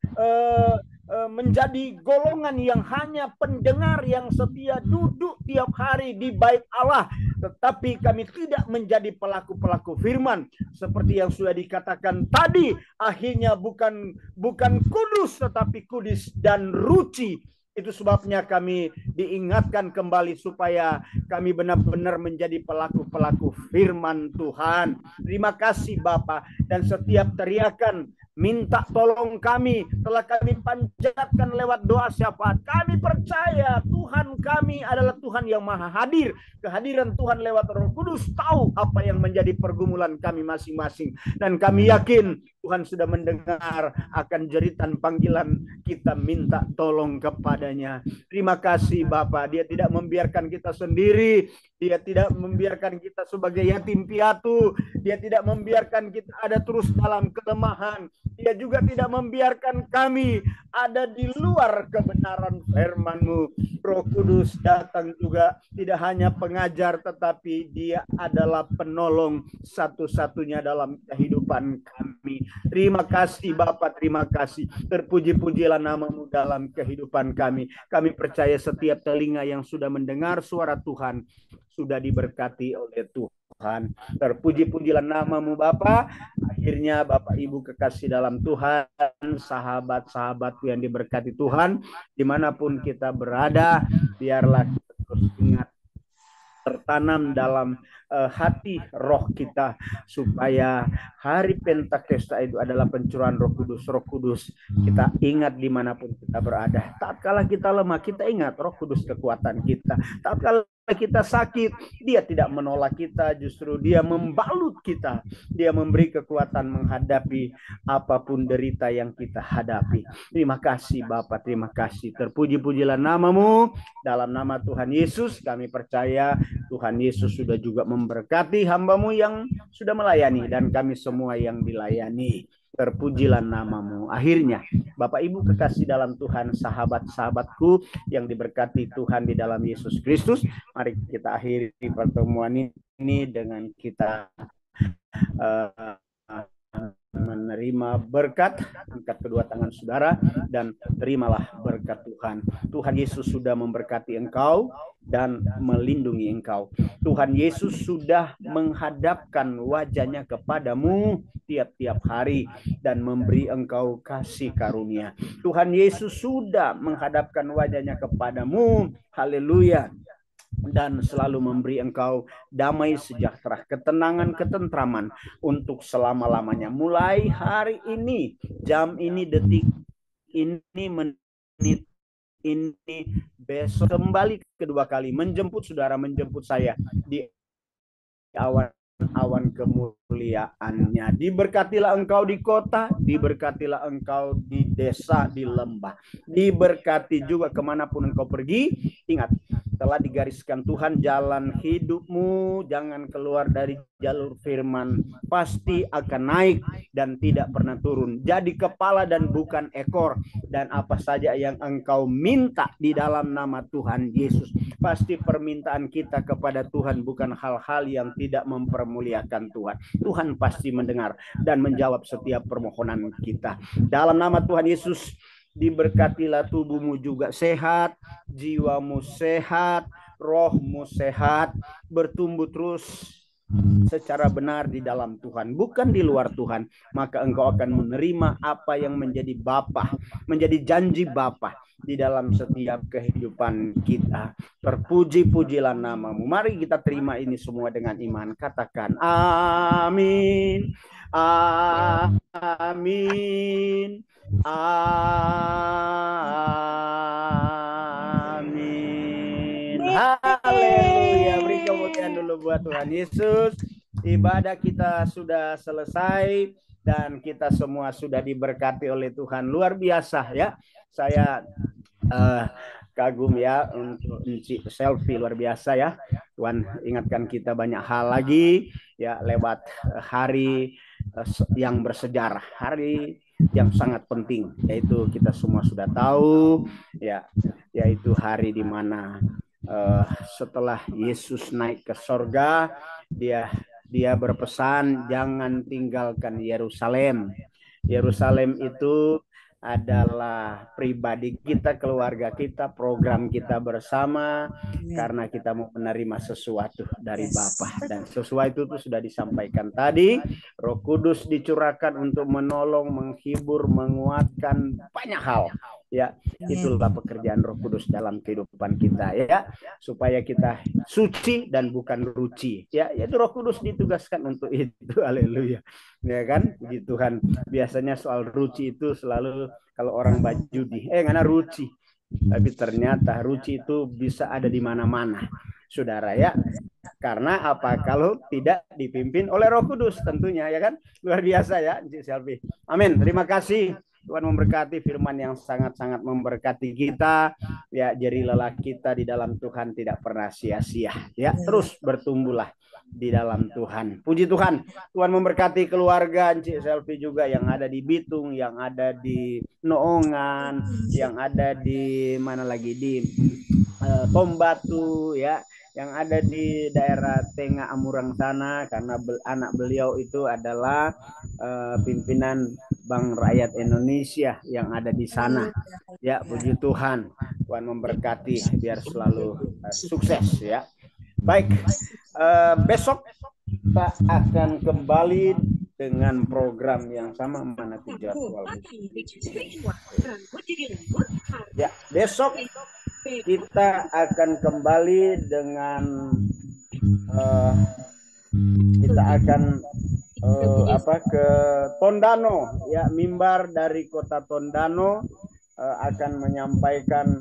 Speaker 1: menjadi golongan yang hanya pendengar yang setia duduk tiap hari di bait Allah, tetapi kami tidak menjadi pelaku-pelaku firman seperti yang sudah dikatakan tadi. Akhirnya bukan kudus tetapi kudis dan ruci. Itu sebabnya kami diingatkan kembali supaya kami benar-benar menjadi pelaku-pelaku firman Tuhan. Terima kasih Bapa. Dan setiap teriakan minta tolong kami telah kami panjatkan lewat doa syafaat. Kami percaya Tuhan kami adalah Tuhan yang maha hadir. Kehadiran Tuhan lewat Roh Kudus tahu apa yang menjadi pergumulan kami masing-masing. Dan kami yakin Tuhan sudah mendengar akan jeritan panggilan kita minta tolong kepadanya. Terima kasih Bapa. Dia tidak membiarkan kita sendiri. Dia tidak membiarkan kita sebagai yatim piatu. Dia tidak membiarkan kita ada terus dalam kelemahan. Dia juga tidak membiarkan kami ada di luar kebenaran firman-Mu. Roh Kudus datang juga tidak hanya pengajar, tetapi Dia adalah penolong satu-satunya dalam kehidupan kami. Terima kasih Bapak, terima kasih. Terpuji-pujilah nama-Mu dalam kehidupan kami. Kami percaya setiap telinga yang sudah mendengar suara Tuhan sudah diberkati oleh Tuhan. Terpuji-pujilah nama-Mu Bapak. Akhirnya Bapak Ibu kekasih dalam Tuhan, sahabat-sahabatku yang diberkati Tuhan, dimanapun kita berada, biarlah kita terus ingat, tertanam dalam hati roh kita, supaya hari Pentakosta itu adalah pencurahan Roh Kudus. Roh Kudus kita ingat dimanapun kita berada. Tatkala kita lemah, kita ingat Roh Kudus kekuatan kita. Tatkala kita sakit, Dia tidak menolak kita, justru Dia membalut kita. Dia memberi kekuatan menghadapi apapun derita yang kita hadapi. Terima kasih Bapak, terima kasih. Terpuji-pujilah nama-Mu. Dalam nama Tuhan Yesus kami percaya Tuhan Yesus sudah juga memberkati hamba-Mu yang sudah melayani dan kami semua yang dilayani. Terpujilah nama-Mu. Akhirnya Bapak Ibu kekasih dalam Tuhan, sahabat-sahabatku yang diberkati Tuhan di dalam Yesus Kristus, mari kita akhiri pertemuan ini dengan kita menerima berkat. Angkat kedua tangan saudara dan terimalah berkat Tuhan. Tuhan Yesus sudah memberkati engkau dan melindungi engkau. Tuhan Yesus sudah menghadapkan wajahnya kepadamu tiap-tiap hari dan memberi engkau kasih karunia. Tuhan Yesus sudah menghadapkan wajahnya kepadamu, haleluya, dan selalu memberi engkau damai sejahtera, ketenangan, ketentraman untuk selama-lamanya. Mulai hari ini, jam ini, detik ini, menit ini, besok kembali kedua kali menjemput saudara, menjemput saya di awan kemuliaannya. Diberkatilah engkau di kota, diberkatilah engkau di desa, di lembah, diberkati juga kemanapun engkau pergi. Ingat, telah digariskan Tuhan jalan hidupmu, jangan keluar dari jalur firman, pasti akan naik dan tidak pernah turun. Jadi kepala dan bukan ekor, dan apa saja yang engkau minta di dalam nama Tuhan Yesus, pasti permintaan kita kepada Tuhan bukan hal-hal yang tidak mempermuliakan Tuhan. Tuhan pasti mendengar dan menjawab setiap permohonan kita. Dalam nama Tuhan Yesus, diberkatilah tubuhmu juga sehat, jiwamu sehat, rohmu sehat, bertumbuh terus secara benar di dalam Tuhan, bukan di luar Tuhan. Maka engkau akan menerima apa yang menjadi Bapa, menjadi janji Bapa di dalam setiap kehidupan kita. Terpuji-pujilah nama-Mu. Mari kita terima ini semua dengan iman. Katakan amin. Amin. Amin. Haleluya. Beri kemuliaan dulu buat Tuhan Yesus. Ibadah kita sudah selesai dan kita semua sudah diberkati oleh Tuhan. Luar biasa ya. Saya kagum ya untuk selfie, luar biasa ya. Tuhan ingatkan kita banyak hal lagi ya lewat hari yang bersejarah, hari yang sangat penting, yaitu kita semua sudah tahu ya, yaitu hari di mana setelah Yesus naik ke sorga, dia berpesan jangan tinggalkan Yerusalem. Yerusalem itu adalah pribadi kita, keluarga kita, program kita bersama, karena kita mau menerima sesuatu dari Bapa. Dan sesuatu itu sudah disampaikan tadi. Roh Kudus dicurahkan untuk menolong, menghibur, menguatkan banyak hal. Ya, itulah pekerjaan Roh Kudus dalam kehidupan kita ya, supaya kita suci dan bukan ruci. Ya, yaitu Roh Kudus ditugaskan untuk itu. Haleluya. Ya kan? Puji Tuhan. Biasanya soal ruci itu selalu kalau orang judi, ngana ruci. Tapi ternyata ruci itu bisa ada di mana-mana. Saudara ya. Karena apa? Kalau tidak dipimpin oleh Roh Kudus tentunya ya kan? Luar biasa ya, Selvi. Amin. Terima kasih. Tuhan memberkati, firman yang sangat-sangat memberkati kita. Ya, jerilah kita di dalam Tuhan tidak pernah sia-sia. Ya, terus bertumbuhlah di dalam Tuhan. Puji Tuhan. Tuhan memberkati keluarga Cik Selvi juga yang ada di Bitung, yang ada di Noongan, yang ada di mana lagi di Tombatu ya, yang ada di daerah Tengah Amurang sana, karena anak beliau itu adalah pimpinan Bank Rakyat Indonesia yang ada di sana. Ya, puji Tuhan. Tuhan memberkati biar selalu sukses ya. Baik, besok kita akan kembali dengan program yang sama. Mana tuh jadwal? Ya, besok kita akan kembali dengan kita akan ke Tondano ya, mimbar dari kota Tondano akan menyampaikan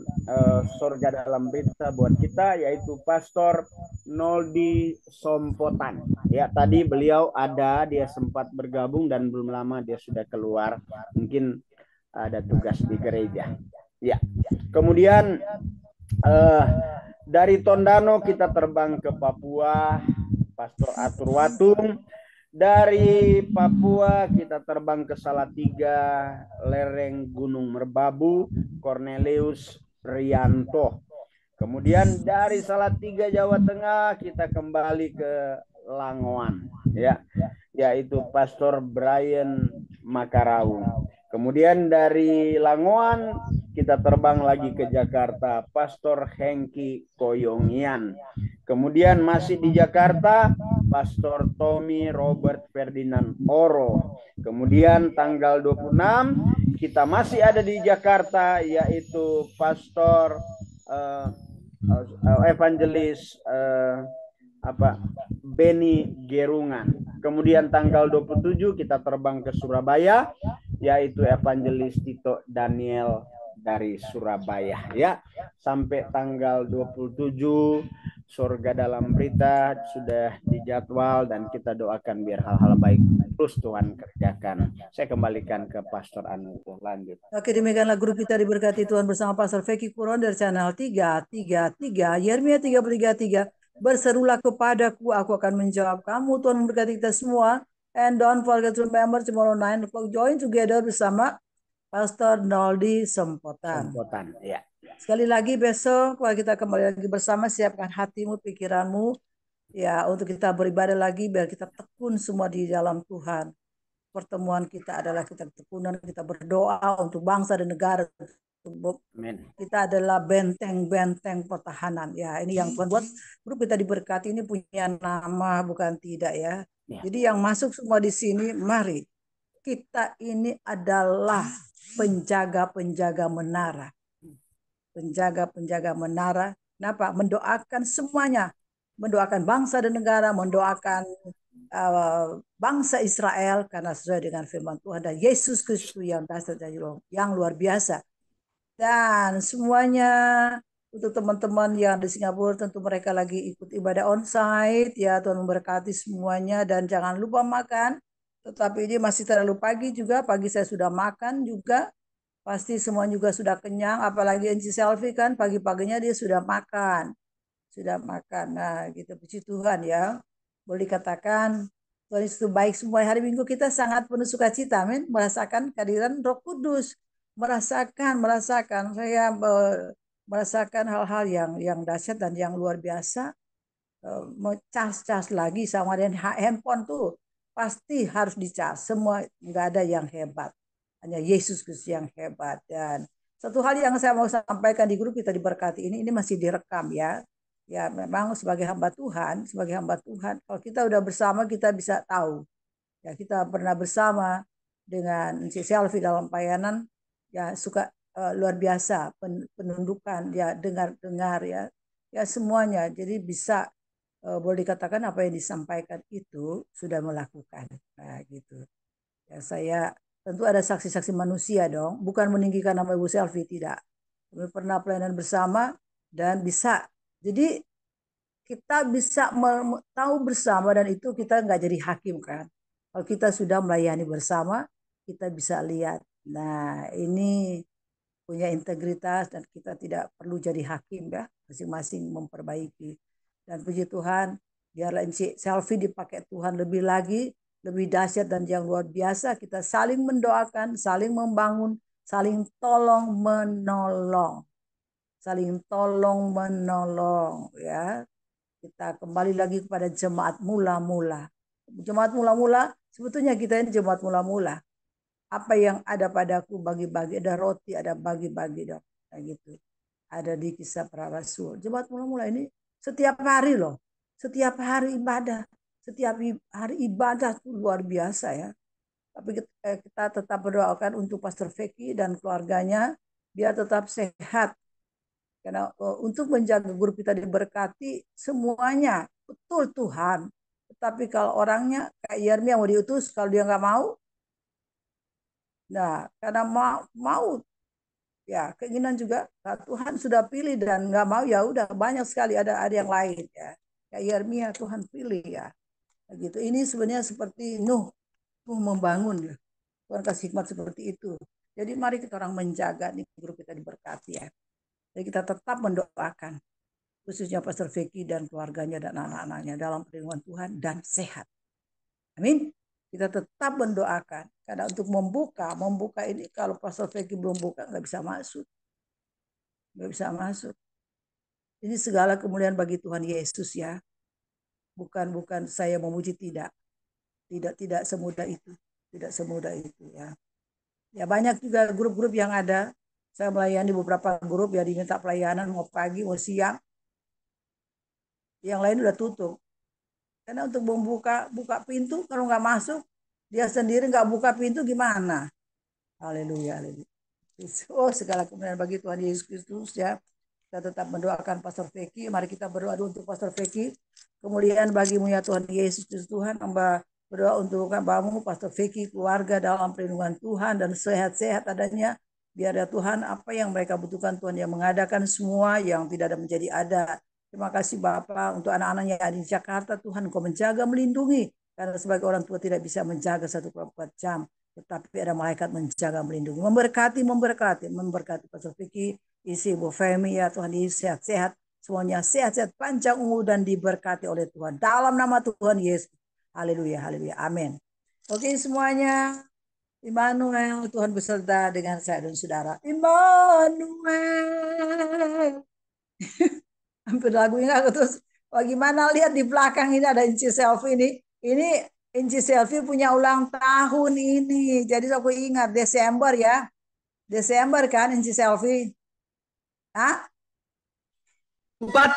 Speaker 1: surga dalam berita buat kita, yaitu Pastor Noldi Sompotan ya. Tadi beliau ada, dia sempat bergabung dan belum lama dia sudah keluar, mungkin ada tugas di gereja ya. Kemudian dari Tondano kita terbang ke Papua, Pastor Atur Watung. Dari Papua kita terbang ke Salatiga, lereng Gunung Merbabu, Cornelius Rianto. Kemudian dari Salatiga Jawa Tengah kita kembali ke Langoan ya, yaitu Pastor Brian Makaraung. Kemudian dari Langoan kita terbang lagi ke Jakarta, Pastor Hengki Koyongian. Kemudian masih di Jakarta, Pastor Tommy Robert Ferdinand Oro. Kemudian tanggal 26 kita masih ada di Jakarta, yaitu Pastor Evangelis Beni Gerungan. Kemudian tanggal 27 kita terbang ke Surabaya, yaitu Evangelis Tito Daniel dari Surabaya ya. Sampai tanggal 27 surga dalam berita sudah dijadwal, dan kita doakan biar hal-hal baik terus Tuhan kerjakan. Saya kembalikan ke Pastor Anu, lanjut.
Speaker 3: Oke, demikianlah grup kita diberkati Tuhan bersama Pastor Feki Kuron dari channel 333, Yeremia 3:3. Berserulah kepadaku, aku akan menjawab kamu. Tuhan memberkati kita semua. And don't forget to remember tomorrow 9 o'clock join together bersama Pastor Noldi Sempotan.
Speaker 1: Ya.
Speaker 3: Sekali lagi besok kita kembali lagi bersama, siapkan hatimu, pikiranmu ya untuk kita beribadah lagi, biar kita tekun semua di dalam Tuhan. Pertemuan kita adalah kita tekunan, kita berdoa untuk bangsa dan negara. Amen. Kita adalah benteng-benteng pertahanan ya. Ini yang Tuhan buat grup kita diberkati ini punya nama bukan tidak ya. Jadi yang masuk semua di sini, mari kita ini adalah penjaga-penjaga menara. Penjaga-penjaga menara. Kenapa? Mendoakan semuanya. Mendoakan bangsa dan negara, mendoakan bangsa Israel karena sesuai dengan firman Tuhan dan Yesus Kristus yang dasar dan yang luar biasa. Dan semuanya untuk teman-teman yang di Singapura, tentu mereka lagi ikut ibadah onsite ya. Tuhan memberkati semuanya dan jangan lupa makan. Tetapi ini masih terlalu pagi juga, pagi saya sudah makan juga. Pasti semua juga sudah kenyang, apalagi Enci Selfie kan pagi-paginya dia sudah makan. Sudah makan. Nah, gitu, puji Tuhan ya. Boleh dikatakan Tuhan itu baik. Semua hari Minggu kita sangat penuh sukacita, amin. Merasakan kehadiran Roh Kudus. Merasakan saya merasakan hal-hal yang dahsyat dan yang luar biasa. Cas lagi sama dengan handphone tuh pasti harus dicas. Semua nggak ada yang hebat, hanya Yesus Kristus yang hebat. Dan satu hal yang saya mau sampaikan di grup kita diberkati ini masih direkam ya. Ya memang sebagai hamba Tuhan, kalau kita udah bersama kita bisa tahu. Ya kita pernah bersama dengan si Selfie dalam pelayanan. Ya suka luar biasa penundukan ya, dengar ya semuanya, jadi bisa boleh dikatakan apa yang disampaikan itu sudah melakukan. Nah gitu ya, saya tentu ada saksi-saksi manusia dong, bukan meninggikan nama Ibu Selfie, tidak. Kami pernah pelayanan bersama dan bisa, jadi kita bisa tahu bersama, dan itu kita nggak jadi hakim kan. Kalau kita sudah melayani bersama, kita bisa lihat. Nah, ini punya integritas dan kita tidak perlu jadi hakim ya, masing-masing memperbaiki. Dan puji Tuhan, biarlah Selfie dipakai Tuhan lebih lagi, lebih dahsyat dan yang luar biasa. Kita saling mendoakan, saling membangun, saling tolong menolong. Saling tolong menolong ya. Kita kembali lagi kepada jemaat mula-mula. Jemaat mula-mula Sebetulnya kita ini jemaat mula-mula. Apa yang ada padaku bagi-bagi, ada roti, ada bagi-bagi dong. Kayak gitu. Ada di Kisah Para Rasul. Jemaat mula-mula ini setiap hari loh. Setiap hari ibadah. Setiap hari ibadah itu luar biasa ya. Tapi kita tetap berdoakan untuk Pastor Vicky dan keluarganya biar tetap sehat. Karena untuk menjaga grup kita diberkati semuanya betul Tuhan. Tetapi kalau orangnya kayak Yeremia mau diutus, kalau dia nggak mau, nah karena mau ya keinginan juga Tuhan sudah pilih dan nggak mau ya udah banyak sekali ada yang lain ya. Kayak Yeremia Tuhan pilih ya. Gitu. Ini sebenarnya seperti Nuh membangun ya. Tuhan kasih hikmat seperti itu. Jadi mari kita orang menjaga nih grup kita diberkati ya. Jadi kita tetap mendoakan khususnya Pastor Vicky dan keluarganya dan anak-anaknya dalam perlindungan Tuhan dan sehat. Amin. Kita tetap mendoakan karena untuk membuka ini kalau Pastor Vicky belum buka nggak bisa masuk. Nggak bisa masuk. Ini segala kemuliaan bagi Tuhan Yesus ya. Bukan saya memuji tidak. Tidak semudah itu. Tidak semudah itu ya. Ya banyak juga grup-grup yang ada. Saya melayani beberapa grup ya diminta pelayanan mau pagi mau siang. Yang lain udah tutup. Karena untuk buka pintu kalau nggak masuk dia sendiri nggak buka pintu gimana? Haleluya, haleluya. Oh segala kemuliaan bagi Tuhan Yesus Kristus ya. Kita tetap mendoakan Pastor Vicky. Mari kita berdoa untuk Pastor Vicky. Kemuliaan bagimu ya Tuhan Yesus Kristus Tuhan. Hamba berdoa untuk hambamu Pastor Vicky keluarga dalam perlindungan Tuhan dan sehat-sehat adanya. Biar ya Tuhan apa yang mereka butuhkan Tuhan yang mengadakan semua yang tidak ada menjadi ada. Terima kasih Bapak untuk anak-anak yang ada di Jakarta Tuhan Engkau menjaga melindungi karena sebagai orang tua tidak bisa menjaga 24 jam tetapi ada malaikat menjaga melindungi memberkati Pastor Vicky isi Ibu Femi ya Tuhan Yesus sehat-sehat semuanya sehat-sehat panjang umur dan diberkati oleh Tuhan dalam nama Tuhan Yesus. Haleluya, haleluya, amin. Oke semuanya, Immanuel, Tuhan beserta dengan saya dan saudara. Immanuel. Hampir lagunya aku terus. Bagaimana lihat di belakang ini ada Inci Selfie ini. Ini Inci Selfie punya ulang tahun ini. Jadi aku ingat Desember ya. Desember kan Inci Selfie. Hah?
Speaker 4: 14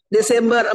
Speaker 4: Desember